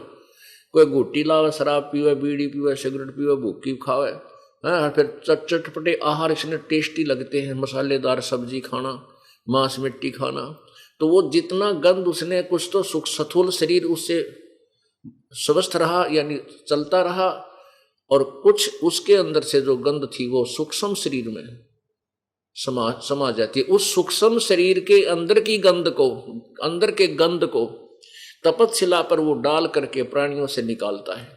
[SPEAKER 2] कोई घुट्टी लावे, शराब पीवे, बीड़ी पीवे, सिगरेट पीवे, भूखी खावे, फिर चटपटे आहार इसने टेस्टी लगते हैं, मसालेदार सब्जी खाना, मांस मिट्टी खाना, तो वो जितना गंध उसने, कुछ तो सुख स्थूल शरीर उससे स्वस्थ रहा यानी चलता रहा, और कुछ उसके अंदर से जो गंध थी वो सूक्ष्म शरीर में समा जाती है। उस सूक्ष्म शरीर के अंदर की गंध को, अंदर के गंध को तपतशिला पर वो डाल करके प्राणियों से निकालता है।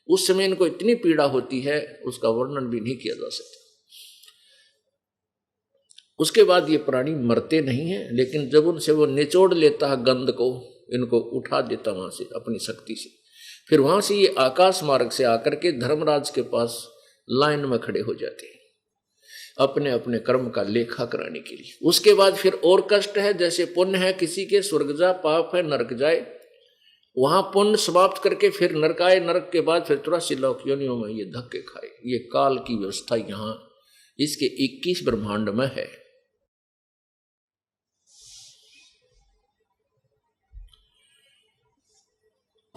[SPEAKER 2] उस समय इनको इतनी पीड़ा होती है उसका वर्णन भी नहीं किया जा सकता। उसके बाद ये प्राणी मरते नहीं हैं, लेकिन जब उनसे वो निचोड़ लेता है गंध को, इनको उठा देता वहां से अपनी शक्ति से, फिर वहां से ये आकाश मार्ग से आकर के धर्मराज के पास लाइन में खड़े हो जाते हैं अपने अपने कर्म का लेखा कराने के लिए। उसके बाद फिर और कष्ट है, जैसे पुण्य है किसी के स्वर्ग जा, पाप है नरक जाए, वहां पुण्य समाप्त करके फिर नरक आए, नरक के बाद फिर 83 लोक योनियों में ये धक्के खाए। ये काल की व्यवस्था यहाँ इसके 21 ब्रह्मांड में है।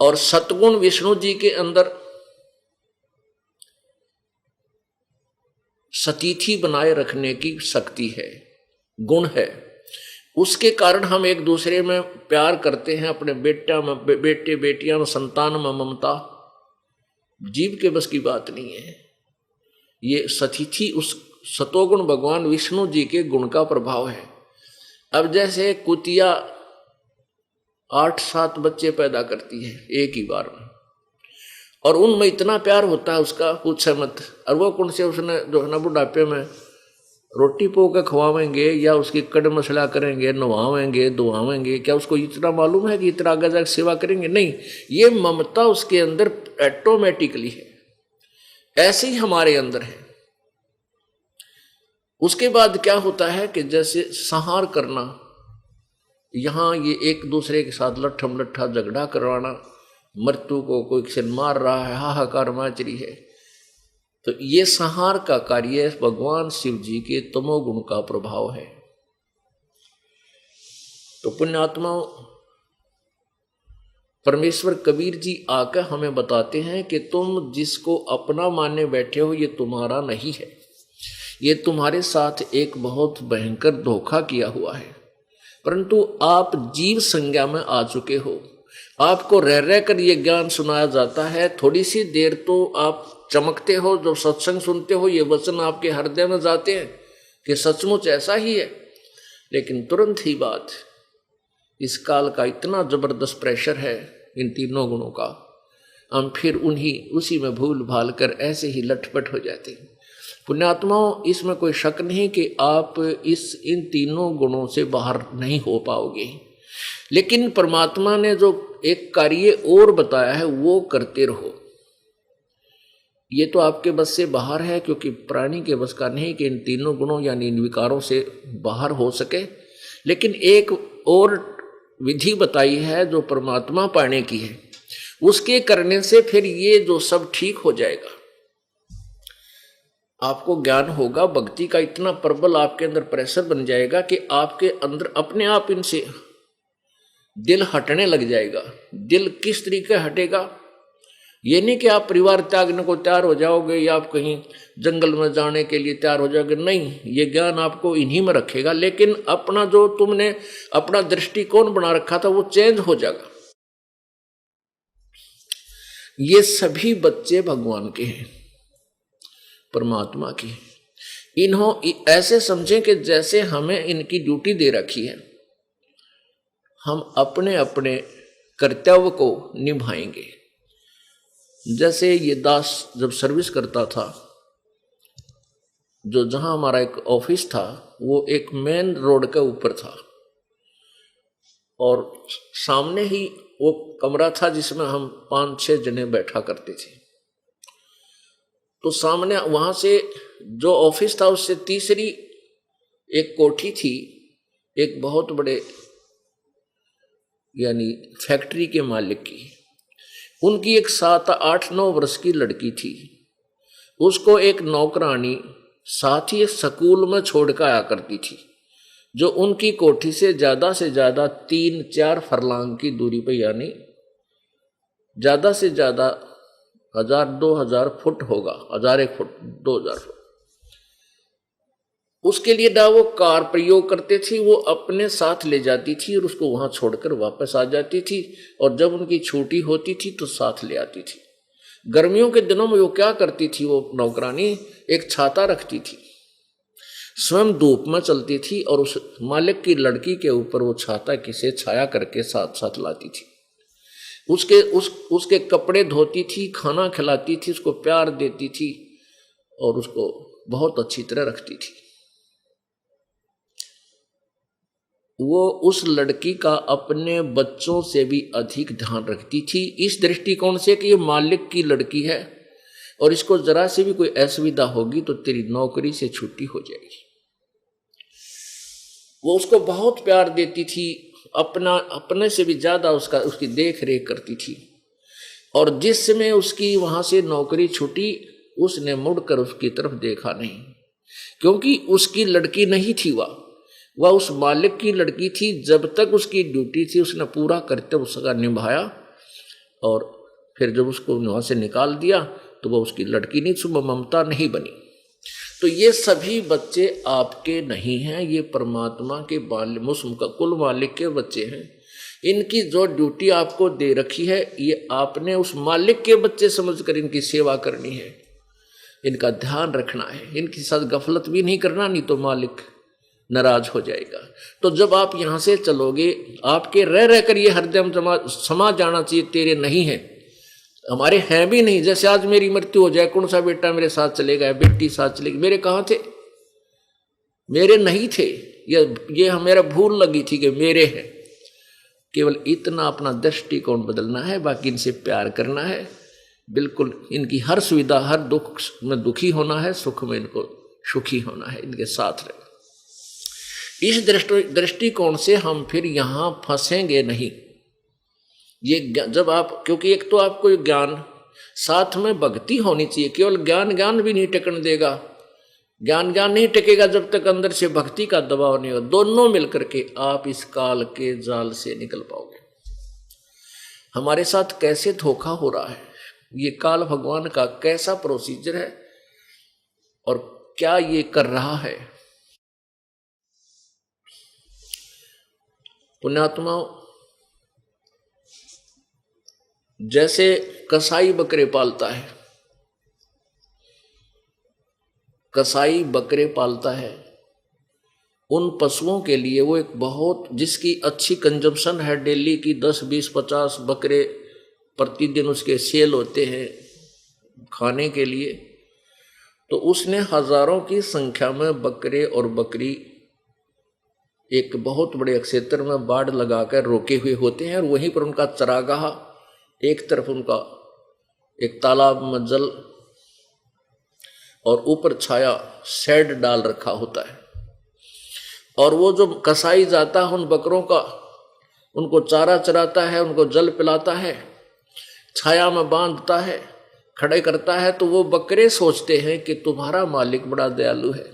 [SPEAKER 2] और सतगुण विष्णु जी के अंदर सतीथि बनाए रखने की शक्ति है, गुण है। उसके कारण हम एक दूसरे में प्यार करते हैं, अपने बेटे बेटियां में, संतान में ममता। जीव के बस की बात नहीं है। ये सतीथि उस सतोगुण भगवान विष्णु जी के गुण का प्रभाव है। अब जैसे कुतिया 8-7 बच्चे पैदा करती है एक ही बार में, और उनमें इतना प्यार होता है उसका पूछे मत। और वो कौन से उसने जो है ना बुढ़ापे में रोटी पो के खवाएंगे या उसकी कड़ मसला करेंगे, नवाएंगे, दुआएंगे, क्या उसको इतना मालूम है कि इतना आगे जाकर सेवा करेंगे? नहीं, ये ममता उसके अंदर ऑटोमेटिकली है। ऐसे ही हमारे अंदर है। उसके बाद क्या होता है कि जैसे संहार करना, यहाँ ये एक दूसरे के साथ लट्ठम लट्ठा झगड़ा करवाना, मृत्यु को कोई से मार रहा है, हाहाकार मच रही है, तो ये संहार का कार्य भगवान शिव जी के तमोगुण का प्रभाव है। तो पुण्यात्मा परमेश्वर कबीर जी आकर हमें बताते हैं कि तुम जिसको अपना मानने बैठे हो ये तुम्हारा नहीं है, ये तुम्हारे साथ एक बहुत भयंकर धोखा किया हुआ है, परंतु आप जीव संज्ञा में आ चुके हो। आपको रह रह कर ये ज्ञान सुनाया जाता है, थोड़ी सी देर तो आप चमकते हो, जब सत्संग सुनते हो ये वचन आपके हृदय में जाते हैं कि सचमुच ऐसा ही है, लेकिन तुरंत ही बात, इस काल का इतना जबरदस्त प्रेशर है इन तीनों गुणों का, हम फिर उसी में भूल भाल कर ऐसे ही लटपट हो जाते हैं। पुण्यात्माओं, इसमें कोई शक नहीं कि आप इन तीनों गुणों से बाहर नहीं हो पाओगे, लेकिन परमात्मा ने जो एक कार्य और बताया है वो करते रहो। ये तो आपके बस से बाहर है, क्योंकि प्राणी के बस का नहीं कि इन तीनों गुणों यानी इन विकारों से बाहर हो सके, लेकिन एक और विधि बताई है जो परमात्मा पाने की है, उसके करने से फिर ये जो सब ठीक हो जाएगा। आपको ज्ञान होगा, भक्ति का इतना प्रबल आपके अंदर प्रेशर बन जाएगा कि आपके अंदर अपने आप इनसे दिल हटने लग जाएगा। दिल किस तरीके हटेगा, ये नहीं कि आप परिवार त्यागने को तैयार हो जाओगे या आप कहीं जंगल में जाने के लिए तैयार हो जाओगे, नहीं, ये ज्ञान आपको इन्हीं में रखेगा, लेकिन अपना जो तुमने अपना दृष्टिकोण बना रखा था वो चेंज हो जाएगा। ये सभी बच्चे भगवान के हैं, परमात्मा की। इन्हों ऐसे समझें कि जैसे हमें इनकी ड्यूटी दे रखी है, हम अपने अपने कर्तव्य को निभाएंगे। जैसे ये दास जब सर्विस करता था, जो जहां हमारा एक ऑफिस था वो एक मेन रोड के ऊपर था, और सामने ही वो कमरा था जिसमें हम 5-6 जने बैठा करते थे। तो सामने वहां से जो ऑफिस था उससे तीसरी एक कोठी थी, एक बहुत बड़े यानी फैक्ट्री के मालिक की। उनकी एक 7-8-9 वर्ष की लड़की थी, उसको एक नौकरानी साथ ही स्कूल में छोड़ कर आया करती थी, जो उनकी कोठी से ज़्यादा 3-4 फरलांग की दूरी पर, यानी ज़्यादा से ज़्यादा 1000-2000 फुट होगा, 1001 फुट 2000 फुट। उसके लिए ना वो कार प्रयोग करते थी, वो अपने साथ ले जाती थी और उसको वहां छोड़कर वापस आ जाती थी, और जब उनकी छुट्टी होती थी तो साथ ले आती थी। गर्मियों के दिनों में वो क्या करती थी, वो नौकरानी एक छाता रखती थी, स्वयं धूप में चलती थी और उस मालिक की लड़की के ऊपर वो छाता किसे छाया करके साथ साथ लाती थी। उसके कपड़े धोती थी, खाना खिलाती थी, उसको प्यार देती थी और उसको बहुत अच्छी तरह रखती थी। वो उस लड़की का अपने बच्चों से भी अधिक ध्यान रखती थी, इस दृष्टिकोण से कि ये मालिक की लड़की है और इसको जरा से भी कोई असुविधा होगी तो तेरी नौकरी से छुट्टी हो जाएगी। वो उसको बहुत प्यार देती थी, अपने से भी ज्यादा उसकी देख रेख करती थी, और जिस समय उसकी वहां से नौकरी छूटी उसने मुड़कर उसकी तरफ देखा नहीं, क्योंकि उसकी लड़की नहीं थी, वह उस मालिक की लड़की थी। जब तक उसकी ड्यूटी थी उसने पूरा कर्तव्य उसका निभाया, और फिर जब उसको वहां से निकाल दिया तो वह उसकी लड़की नहीं, सुबह ममता नहीं बनी। तो ये सभी बच्चे आपके नहीं हैं, ये परमात्मा के मुस्लिम का कुल मालिक के बच्चे हैं। इनकी जो ड्यूटी आपको दे रखी है ये आपने उस मालिक के बच्चे समझकर इनकी सेवा करनी है, इनका ध्यान रखना है, इनके साथ गफलत भी नहीं करना, नहीं तो मालिक नाराज हो जाएगा। तो जब आप यहाँ से चलोगे, आपके रह रहकर ये हरदम समा जाना चाहिए तेरे नहीं है, हमारे हैं भी नहीं। जैसे आज मेरी मृत्यु हो जाए, कौन सा बेटा मेरे साथ चलेगा, बेटी साथ चलेगी, मेरे कहाँ थे, मेरे नहीं थे, ये मेरा भूल लगी थी कि मेरे हैं। केवल इतना अपना दृष्टिकोण बदलना है, बाकी इनसे प्यार करना है, बिल्कुल इनकी हर सुविधा, हर दुख में दुखी होना है, सुख में इनको सुखी होना है, इनके साथ रहे। इस दृष्टिकोण से हम फिर यहां फंसेंगे नहीं। ये जब आप, क्योंकि एक तो आपको ज्ञान, साथ में भक्ति होनी चाहिए। केवल ज्ञान भी नहीं टिकने देगा, ज्ञान नहीं टिकेगा जब तक अंदर से भक्ति का दबाव नहीं हो। दोनों मिलकर के आप इस काल के जाल से निकल पाओगे। हमारे साथ कैसे धोखा हो रहा है, ये काल भगवान का कैसा प्रोसीजर है और क्या ये कर रहा है। पुण्यात्माओं, जैसे कसाई बकरे पालता है, कसाई बकरे पालता है, उन पशुओं के लिए वो एक बहुत, जिसकी अच्छी कंजम्पशन है, डेली की 10, 20, 50 बकरे प्रतिदिन उसके सेल होते हैं खाने के लिए, तो उसने हजारों की संख्या में बकरे और बकरी एक बहुत बड़े क्षेत्र में बाड़ लगाकर रोके हुए होते हैं और वहीं पर उनका चरागाह, एक तरफ उनका एक तालाब में जल और ऊपर छाया शेड डाल रखा होता है। और वो जो कसाई जाता है उन बकरों का, उनको चारा चराता है, उनको जल पिलाता है, छाया में बांधता है, खड़े करता है, तो वो बकरे सोचते हैं कि तुम्हारा मालिक बड़ा दयालु है,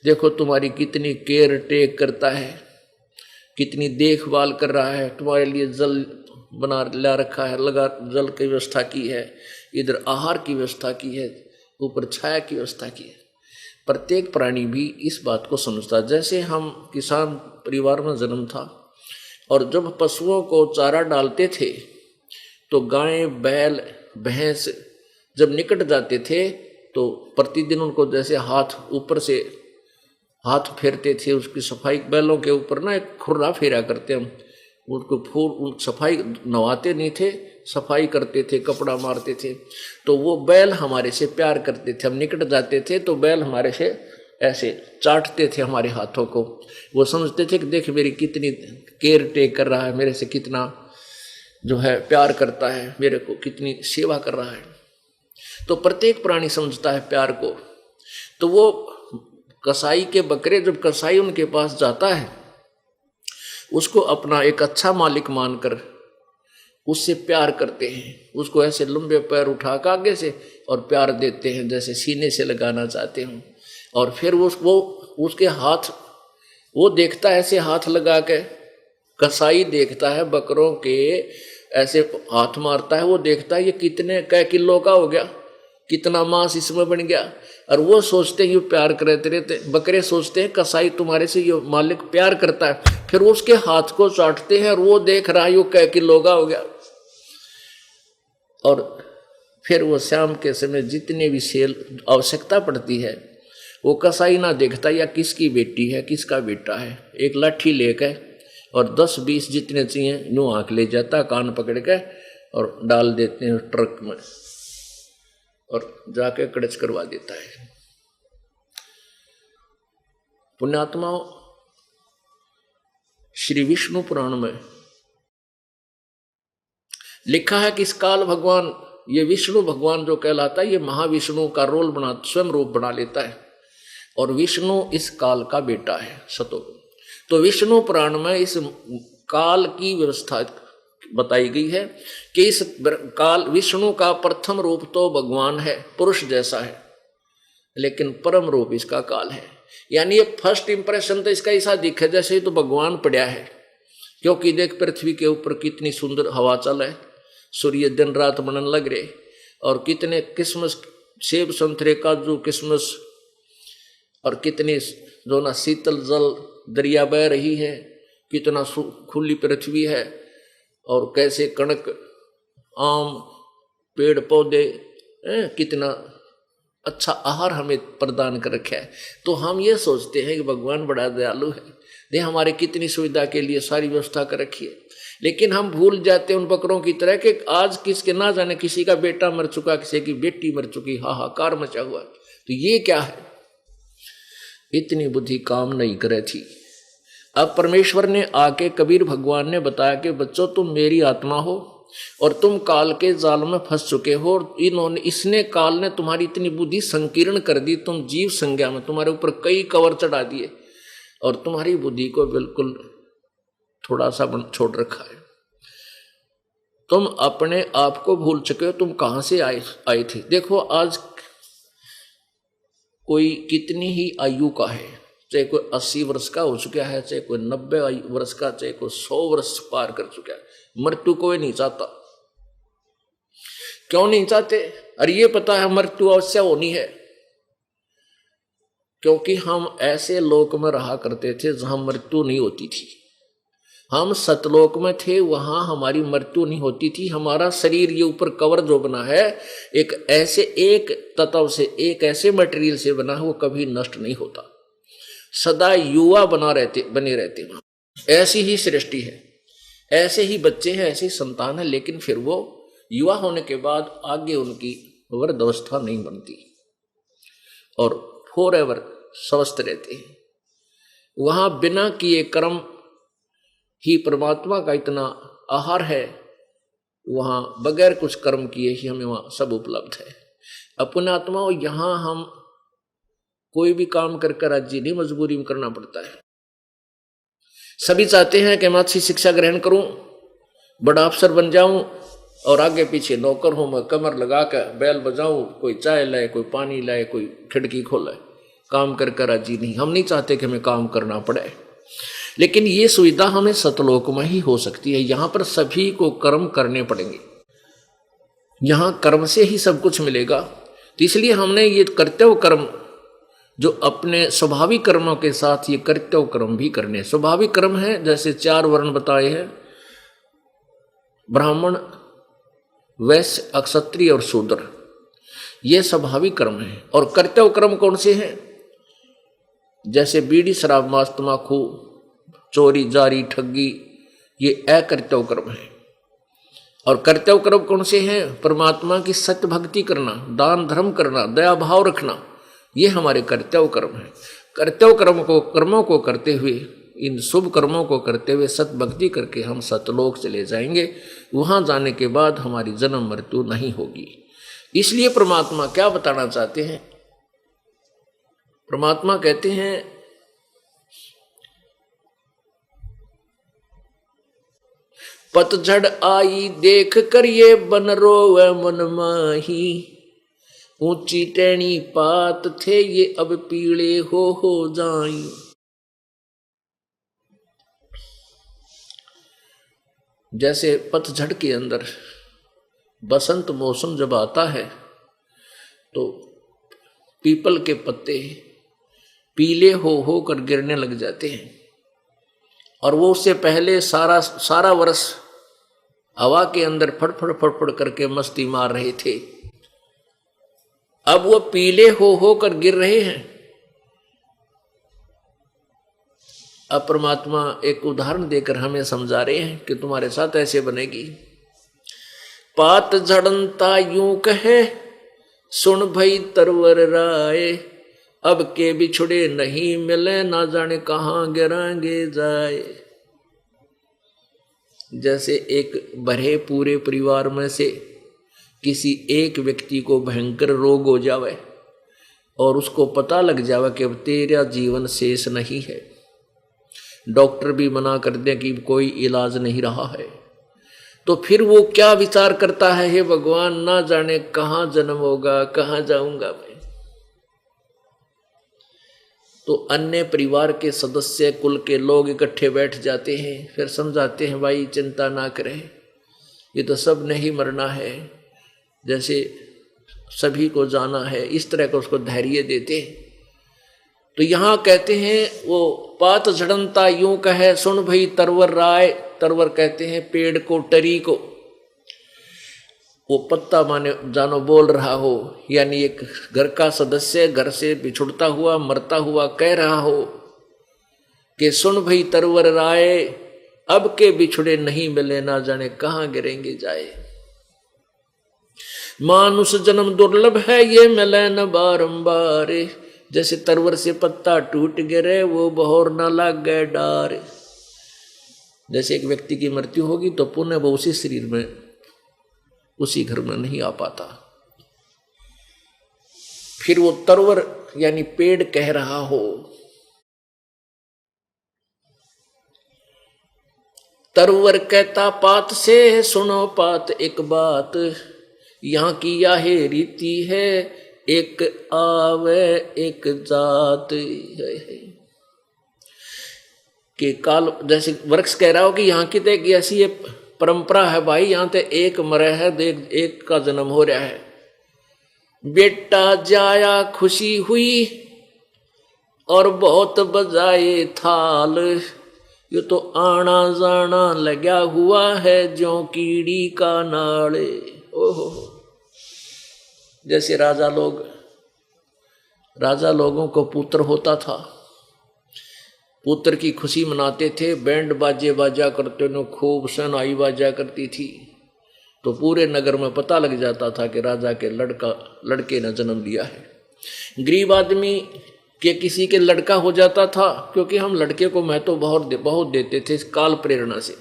[SPEAKER 2] देखो तुम्हारी कितनी केयर टेक करता है, कितनी देखभाल कर रहा है, तुम्हारे लिए जल बना ला रखा है, लगा जल की व्यवस्था की है, इधर आहार की व्यवस्था की है, ऊपर छाया की व्यवस्था की है। प्रत्येक प्राणी भी इस बात को समझता। जैसे हम किसान परिवार में जन्म था और जब पशुओं को चारा डालते थे तो गाय, बैल, भैंस जब निकट जाते थे तो प्रतिदिन उनको जैसे हाथ ऊपर से हाथ फेरते थे, उसकी सफाई, बैलों के ऊपर ना एक खुर्रा फेरा करते हम, उनको फूल सफाई, नवाते नहीं थे, सफाई करते थे, कपड़ा मारते थे, तो वो बैल हमारे से प्यार करते थे। हम निकट जाते थे तो बैल हमारे से ऐसे चाटते थे हमारे हाथों को, वो समझते थे कि देख मेरी कितनी केयर टेक कर रहा है, मेरे से कितना जो है प्यार करता है, मेरे को कितनी सेवा कर रहा है। तो प्रत्येक प्राणी समझता है प्यार को। तो वो कसाई के बकरे, जब कसाई उनके पास जाता है, उसको अपना एक अच्छा मालिक मानकर उससे प्यार करते हैं, उसको ऐसे लंबे पैर उठा कर आगे से और प्यार देते हैं जैसे सीने से लगाना चाहते हो। और फिर वो उसके हाथ वो देखता है, ऐसे हाथ लगा के कसाई देखता है बकरों के, ऐसे हाथ मारता है, वो देखता है ये कितने कै किलो का हो गया, कितना मांस इसमें बन गया। और वो सोचते हैं ये प्यार करते रहते, बकरे सोचते हैं कसाई तुम्हारे से ये मालिक प्यार करता है, फिर उसके हाथ को चाटते हैं और वो देख रहा है ये कै किलो का हो गया। और फिर वो शाम के समय जितने भी सेल आवश्यकता पड़ती है, वो कसाई ना देखता या किसकी बेटी है किसका बेटा है, एक लाठी लेकर और 10-20 जितने चाहिए यूं आंख ले जाता, कान पकड़ के और डाल देते हैं ट्रक में और जाके कड़च करवा देता है। पुण्यात्माओं, श्री विष्णु पुराण में लिखा है कि इस काल भगवान, ये विष्णु भगवान जो कहलाता है, ये महाविष्णु का रोल बना, स्वयं रूप बना लेता है और विष्णु इस काल का बेटा है सतोगुण। तो विष्णु पुराण में इस काल की व्यवस्था बताई गई है कि इस काल, विष्णु का प्रथम रूप तो भगवान है, पुरुष जैसा है, लेकिन परम रूप इसका काल है। यानी ये फर्स्ट इंप्रेशन तो इसका ऐसा दिखे जैसे ही तो भगवान पड़ा है, क्योंकि देख पृथ्वी के ऊपर कितनी सुंदर हवा चल है, सूर्य दिन रात मनन लग रहे, और कितने किस्मस, सेब संतरे काजू किस्मस, और कितनी जो ना शीतल जल दरिया बह रही है, कितना खुली पृथ्वी है, और कैसे कणक, आम, पेड़ पौधे, कितना अच्छा आहार हमें प्रदान कर रखा है। तो हम ये सोचते हैं कि भगवान बड़ा दयालु है, दे हमारे कितनी सुविधा के लिए सारी व्यवस्था कर रखी है, लेकिन हम भूल जाते हैं उन बकरों की तरह कि आज किसके ना जाने किसी का बेटा मर चुका, किसी की बेटी मर चुकी, हाहाकार मचा हुआ। तो ये क्या है, इतनी बुद्धि काम नहीं करे थी। अब परमेश्वर ने आके, कबीर भगवान ने बताया कि बच्चों तुम मेरी आत्मा हो, और तुम काल के जाल में फंस चुके हो, और इसने काल ने तुम्हारी इतनी बुद्धि संकीर्ण कर दी, तुम जीव संज्ञा में, तुम्हारे ऊपर कई कवर चढ़ा दिए और तुम्हारी बुद्धि को बिल्कुल थोड़ा सा छोड़ रखा है। तुम अपने आप को भूल चुके हो, तुम कहां से आए थे। देखो आज कोई कितनी ही आयु का है, चाहे कोई 80 वर्ष का हो चुका है, चाहे कोई 90 वर्ष का, चाहे कोई 100 वर्ष पार कर चुका है, मृत्यु कोई नहीं चाहता। क्यों नहीं चाहते? अरे ये पता है मृत्यु अवश्य होनी है, क्योंकि हम ऐसे लोक में रहा करते थे जहां मृत्यु नहीं होती थी। हम सतलोक में थे, वहां हमारी मृत्यु नहीं होती थी। हमारा शरीर ये ऊपर कवर जो बना है एक तत्व से, एक ऐसे मटेरियल से बना है, वो कभी नष्ट नहीं होता, सदा युवा बने रहते। ऐसी ही सृष्टि है, ऐसे ही बच्चे हैं, ऐसी संतान है, लेकिन फिर वो युवा होने के बाद आगे उनकी वृद्धावस्था नहीं बनती और फॉरएवर स्वस्थ रहते हैं। वहां बिना किए कर्म ही परमात्मा का इतना आहार है, वहां बगैर कुछ कर्म किए ही हमें वहां सब उपलब्ध है। अपने आत्मा यहां हम कोई भी काम करके राजी नहीं, मजबूरी में करना पड़ता है। सभी चाहते हैं कि मैं अच्छी शिक्षा ग्रहण करूं, बड़ा अफसर बन जाऊं और आगे पीछे नौकर हूं, मैं कमर लगा कर बैल बजाऊं, कोई चाय लाए, कोई पानी लाए, कोई खिड़की खोले, काम करके राजी नहीं। हम नहीं चाहते कि हमें काम करना पड़े, लेकिन ये सुविधा हमें सतलोक में ही हो सकती है। यहां पर सभी को कर्म करने पड़ेंगे, यहां कर्म से ही सब कुछ मिलेगा। तो इसलिए हमने ये कर्तव्य कर्म जो अपने स्वाभाविक कर्मों के साथ ये कर्तव्य कर्म भी करने। स्वाभाविक कर्म है जैसे 4 वर्ण बताए हैं, ब्राह्मण, वैश्य, क्षत्रिय और शूद्र, ये स्वाभाविक कर्म है। और कर्तव्य कर्म कौन से हैं? जैसे बीड़ी, शराब, मांस, तम्बाकू, चोरी, जारी, ठगी, ये अकर्तव्य कर्म है। और कर्तव्य कर्म कौन से हैं? परमात्मा की सत्य भक्ति करना, दान धर्म करना, दया भाव रखना, ये हमारे कर्तव्य कर्म है। कर्तव्य कर्मों को करते हुए, इन शुभ कर्मों को करते हुए सत भक्ति करके हम सतलोक चले जाएंगे। वहां जाने के बाद हमारी जन्म मृत्यु नहीं होगी। इसलिए परमात्मा क्या बताना चाहते हैं? परमात्मा कहते हैं पतझड़ आई देख कर ये बन रोवे मन माही, ऊंची टहनी पात थे ये अब पीले हो जाई। जैसे पतझड़ के अंदर बसंत मौसम जब आता है तो पीपल के पत्ते पीले हो कर गिरने लग जाते हैं, और वो उससे पहले सारा वर्ष हवा के अंदर फड़फड़ करके मस्ती मार रहे थे। अब वो पीले हो कर गिर रहे हैं। अब परमात्मा एक उदाहरण देकर हमें समझा रहे हैं कि तुम्हारे साथ ऐसे बनेगी। पात झड़नता यूं कहे सुन भई तरवर राय, अब के बिछुड़े नहीं मिले ना जाने कहां गिरांगे जाए। जैसे एक भरे पूरे परिवार में से किसी एक व्यक्ति को भयंकर रोग हो जावे और उसको पता लग जावे कि अब तेरा जीवन शेष नहीं है, डॉक्टर भी मना कर दे कि कोई इलाज नहीं रहा है, तो फिर वो क्या विचार करता है, हे भगवान ना जाने कहां जन्म होगा, कहां जाऊंगा मैं। तो अन्य परिवार के सदस्य, कुल के लोग इकट्ठे बैठ जाते हैं, फिर समझाते हैं भाई चिंता ना करें, ये तो सब नहीं मरना है, जैसे सभी को जाना है, इस तरह का उसको धैर्य देते हैं। तो यहां कहते हैं वो पात झड़नता यूं कहे सुन भई तरवर राय। तरवर कहते हैं पेड़ को, टरी को। वो पत्ता माने जानो बोल रहा हो, यानी एक घर का सदस्य घर से बिछुड़ता हुआ, मरता हुआ कह रहा हो कि सुन भई तरवर राय, अब के बिछुड़े नहीं मिले ना जाने कहां गिरेंगे जाए। मानुष जन्म दुर्लभ है ये मिले न बारंबार, जैसे तरवर से पत्ता टूट गिरे वो बहोर न लग गए डार। जैसे एक व्यक्ति की मृत्यु होगी तो पुनः वो उसी शरीर में उसी घर में नहीं आ पाता। फिर वो तरवर यानी पेड़ कह रहा हो, तरवर कहता पात से, सुनो पात एक बात, यहाँ की यह रीति है, एक आवे एक जात है। कि काल जैसे वृक्ष कह रहा हो कि यहाँ की तो एक ऐसी ये परंपरा है भाई, यहाँ तो एक मरे है, एक का जन्म हो रहा है। बेटा जाया खुशी हुई और बहुत बजाए थाल, ये तो आना जाना लगा हुआ है ज्यों कीड़ी का नाड़े। ओहो, जैसे राजा लोगों को पुत्र होता था, पुत्र की खुशी मनाते थे, बैंड बाजे बाजा करते थे, खूब शहनाई बाजा करती थी, तो पूरे नगर में पता लग जाता था कि राजा के लड़के ने जन्म लिया है। गरीब आदमी के किसी के लड़का हो जाता था, क्योंकि हम लड़के को महत्व बहुत देते थे काल प्रेरणा से।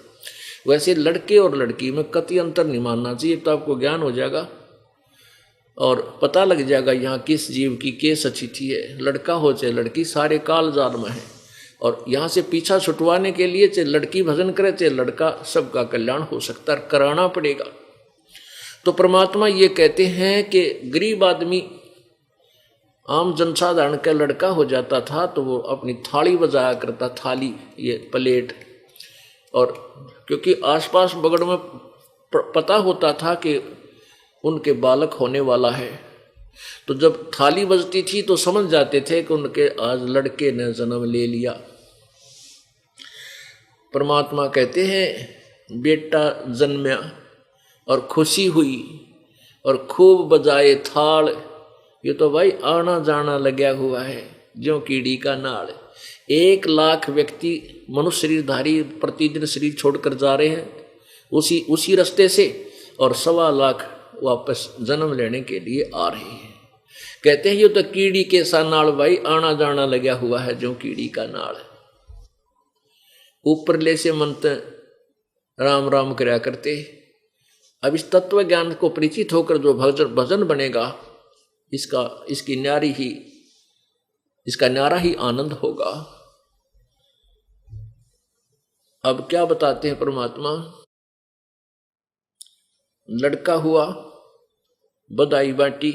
[SPEAKER 2] वैसे लड़के और लड़की में कतई अंतर नहीं मानना चाहिए, तो आपको ज्ञान हो जाएगा और पता लग जाएगा यहाँ किस जीव की केस तिथि है। लड़का हो चाहे लड़की, सारे काल जाल में है। और यहाँ से पीछा छुटवाने के लिए चाहे लड़की भजन करे चाहे लड़का, सबका कल्याण हो सकता है, कराना पड़ेगा। तो परमात्मा ये कहते हैं कि गरीब आदमी आम जनसाधारण का लड़का हो जाता था तो वो अपनी थाली बजाया करता, थाली ये प्लेट, और क्योंकि आसपास बगड़ में पता होता था कि उनके बालक होने वाला है, तो जब थाली बजती थी तो समझ जाते थे कि उनके आज लड़के ने जन्म ले लिया। परमात्मा कहते हैं बेटा जन्मया और खुशी हुई और खूब बजाए थाल, ये तो भाई आना जाना लगा हुआ है ज्यों कीड़ी का नाड़। 1 लाख व्यक्ति मनुष्य शरीरधारी प्रतिदिन शरीर छोड़कर जा रहे हैं उसी रास्ते से, और 1.25 लाख वापस जन्म लेने के लिए आ रहे हैं। कहते हैं ये तो कीड़ी के सा नाड़ भाई, आना जाना लगा हुआ है जो कीड़ी का नाड़। ऊपरले से मंत्र राम राम करया करते। अब इस तत्व ज्ञान को परिचित होकर जो भजन बनेगा, इसका न्यारा ही आनंद होगा। अब क्या बताते हैं परमात्मा, लड़का हुआ, बधाई बांटी।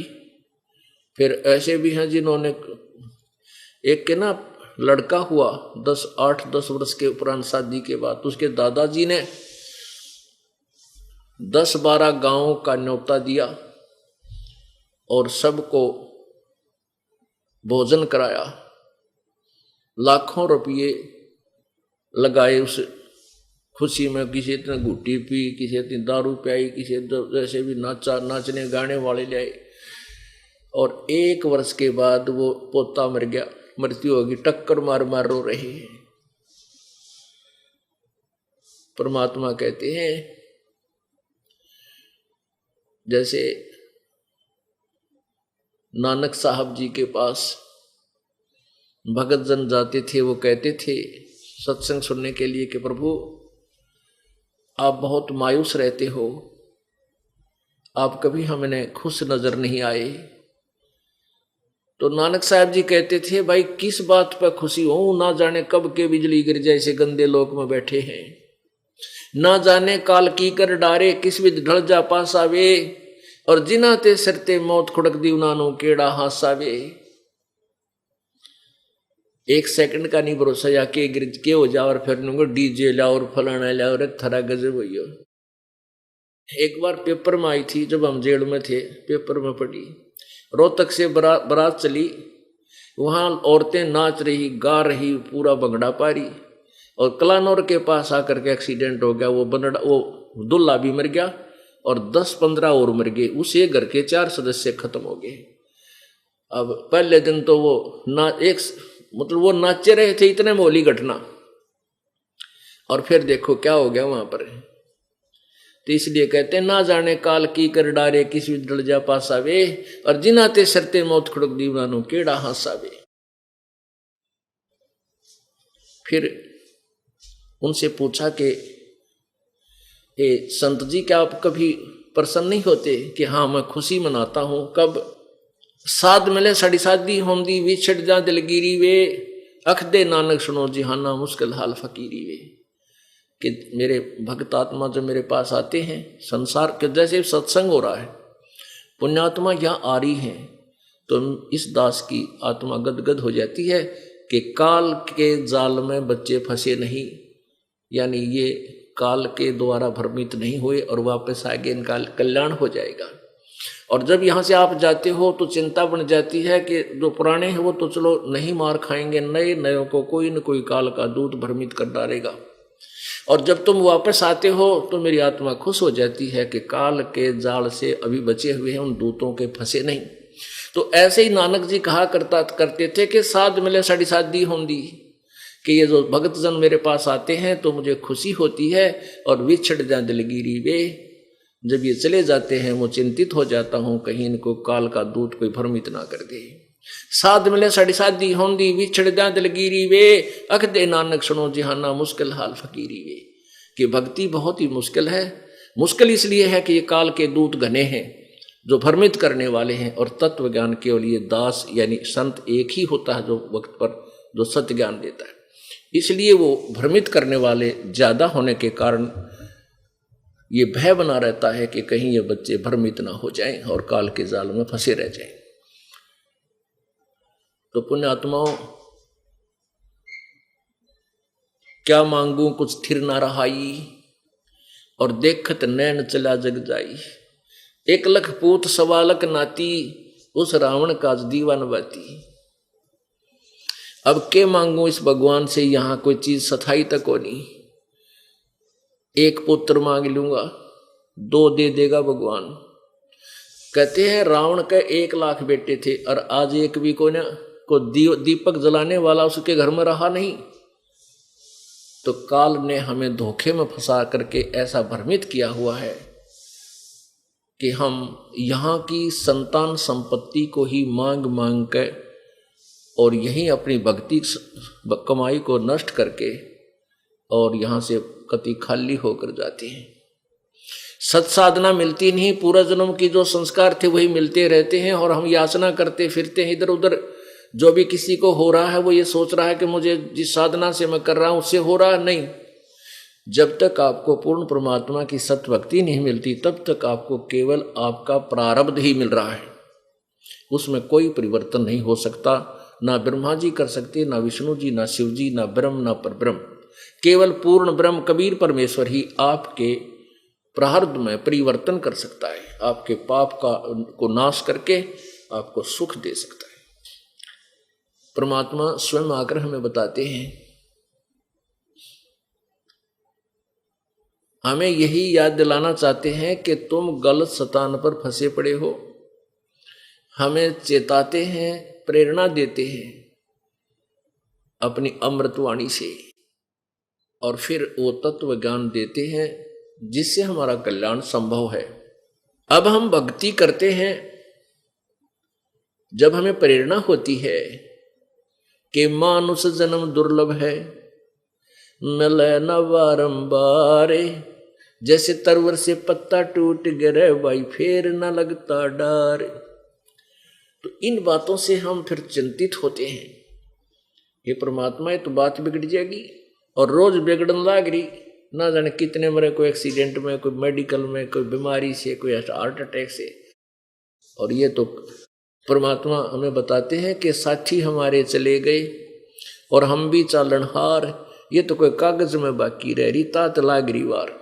[SPEAKER 2] फिर ऐसे भी हैं जिन्होंने, एक के ना लड़का हुआ 8-10 वर्ष के उपरांत शादी के बाद, उसके दादाजी ने 10-12 गांवों का न्योता दिया और सबको भोजन कराया, लाखों रुपये लगाए उस खुशी में। किसी ने घुट्टी पी, किसी ने दारू पियाई, किसी जैसे भी नाचने गाने वाले लाए। और 1 वर्ष के बाद वो पोता मर गया, मृत्यु होगी, टक्कर मार मार रो रहे हैं। परमात्मा कहते हैं जैसे नानक साहब जी के पास भगत जन जाते थे, वो कहते थे सत्संग सुनने के लिए कि प्रभु आप बहुत मायूस रहते हो, आप कभी हमें खुश नजर नहीं आए। तो नानक साहब जी कहते थे भाई किस बात पर खुशी हो, ना जाने कब के बिजली गिर जाए, ऐसे गंदे लोक में बैठे हैं, ना जाने काल की कर डारे, किस विध ढल जा पास आवे, और जिना ते सरते मौत खुड़क दी उनानो केड़ा हासावे। 1 सेकंड का नहीं भरोसा, या के गिर के हो जा और फिर डीजे लाओ और फलाना लाओ, रे थरा गजब हो। एक बार पेपर में आई थी, जब हम जेल में थे, पेपर में पढ़ी, रोहतक से बारात चली, वहां औरतें नाच रही, गा रही, पूरा भंगड़ा पा रही, और कलानौर के पास आकर के एक्सीडेंट हो गया। वो दुल्हा भी मर गया और 10-15 और मर गए, उसे घर के 4 सदस्य खत्म हो गए। अब पहले दिन तो वो वो नाचे रहे थे, इतने मोली घटना, और फिर देखो क्या हो गया वहां पर। तो इसलिए कहते हैं ना जाने काल की कर डारे, किस डल जा पासावे, और जिनाते सरते मौत खुड़क दीवानो केड़ा हासावे। फिर उनसे पूछा कि संत जी क्या आप कभी प्रसन्न नहीं होते कि हाँ मैं खुशी मनाता हूँ। कब साध मिले साड़ी सादी होंदी विछड़ जा दिलगिरी वे, अख दे नानक सुनो जिहाना मुश्किल हाल फकीरी वे। कि मेरे भक्त आत्मा जो मेरे पास आते हैं संसार के, जैसे सत्संग हो रहा है, पुण्यात्मा यहाँ आ रही हैं, तो इस दास की आत्मा गदगद हो जाती है कि काल के जाल में बच्चे फंसे नहीं, यानी ये काल के द्वारा भ्रमित नहीं हुए और वापस आगे इनका कल्याण हो जाएगा। और जब यहाँ से आप जाते हो तो चिंता बन जाती है कि जो पुराने हैं वो तो चलो नहीं मार खाएंगे, नए नयों को कोई न कोई काल का दूत भ्रमित कर डालेगा। और जब तुम वापस आते हो तो मेरी आत्मा खुश हो जाती है कि काल के जाल से अभी बचे हुए हैं, उन दूतों के फंसे नहीं। तो ऐसे ही नानक जी कहा करते थे कि साध मिले साड़ी सादी होंदी, कि ये जो भगत जन मेरे पास आते हैं तो मुझे खुशी होती है, और विछड़ जा दिलगिरी वे, जब ये चले जाते हैं मैं चिंतित हो जाता हूँ कहीं इनको काल का दूत कोई भ्रमित ना कर दे। साध मिले साड़ी सादी होंदी विछड़ जा दिलगिरी वे, अख दे नानक सुनो जिहाना मुश्किल हाल फकीरी वे। कि भक्ति बहुत ही मुश्किल है। मुश्किल इसलिए है कि ये काल के दूत घने हैं जो भ्रमित करने वाले हैं, और तत्व ज्ञान केवल ये दास यानी संत एक ही होता है जो वक्त पर जो सत्य ज्ञान देता है। इसलिए वो भ्रमित करने वाले ज्यादा होने के कारण ये भय बना रहता है कि कहीं ये बच्चे भ्रमित ना हो जाएं और काल के जाल में फंसे रह जाएं। तो पुण्यात्माओं, क्या मांगू कुछ थिर ना रहाई, और देखत नैन चला जग जाई। 1 लख पूत 1.25 लाख नाती, उस रावण का दीवान बाती। अब के मांगू इस भगवान से, यहां कोई चीज सथाई तक हो नहीं। 1 पुत्र मांग लूंगा, 2 दे देगा भगवान। कहते हैं रावण के 1 लाख बेटे थे, और आज एक भी को दीपक जलाने वाला उसके घर में रहा नहीं। तो काल ने हमें धोखे में फंसा करके ऐसा भ्रमित किया हुआ है कि हम यहाँ की संतान संपत्ति को ही मांग मांग के और यहीं अपनी भक्ति कमाई को नष्ट करके और यहाँ से कति खाली होकर जाते हैं। सत्साधना मिलती नहीं, पूरा जन्म की जो संस्कार थे वही मिलते रहते हैं, और हम याचना करते फिरते हैं इधर उधर। जो भी किसी को हो रहा है वो ये सोच रहा है कि मुझे जिस साधना से मैं कर रहा हूं उससे हो रहा है। नहीं, जब तक आपको पूर्ण परमात्मा की सत्य भक्ति नहीं मिलती तब तक आपको केवल आपका प्रारब्ध ही मिल रहा है, उसमें कोई परिवर्तन नहीं हो सकता। ना ब्रह्मा जी कर सकते, ना विष्णु जी, ना शिव जी, ना ब्रह्म, ना परब्रह्म। केवल पूर्ण ब्रह्म कबीर परमेश्वर ही आपके प्रारब्ध में परिवर्तन कर सकता है, आपके पाप को नाश करके आपको सुख दे सकता है। परमात्मा स्वयं आकर हमें बताते हैं, हमें यही याद दिलाना चाहते हैं कि तुम गलत स्थान पर फंसे पड़े हो। हमें चेताते हैं, प्रेरणा देते हैं अपनी अमृतवाणी से, और फिर वो तत्व ज्ञान देते हैं जिससे हमारा कल्याण संभव है। अब हम भक्ति करते हैं, जब हमें प्रेरणा होती है कि मानुष जन्म दुर्लभ है, मिले न बारंबार, जैसे तरवर से पत्ता टूट गिरे भाई फिर न लगता डार। तो इन बातों से हम फिर चिंतित होते हैं, ये परमात्मा है तो बात बिगड़ जाएगी, और रोज बिगड़न लाग रही, ना जाने कितने मरे, कोई एक्सीडेंट में, कोई मेडिकल में, कोई बीमारी से, कोई हार्ट अटैक से। और ये तो परमात्मा हमें बताते हैं कि साथी हमारे चले गए और हम भी चालनहार, ये तो कोई कागज में बाकी रह रही, तात लाग रही वार।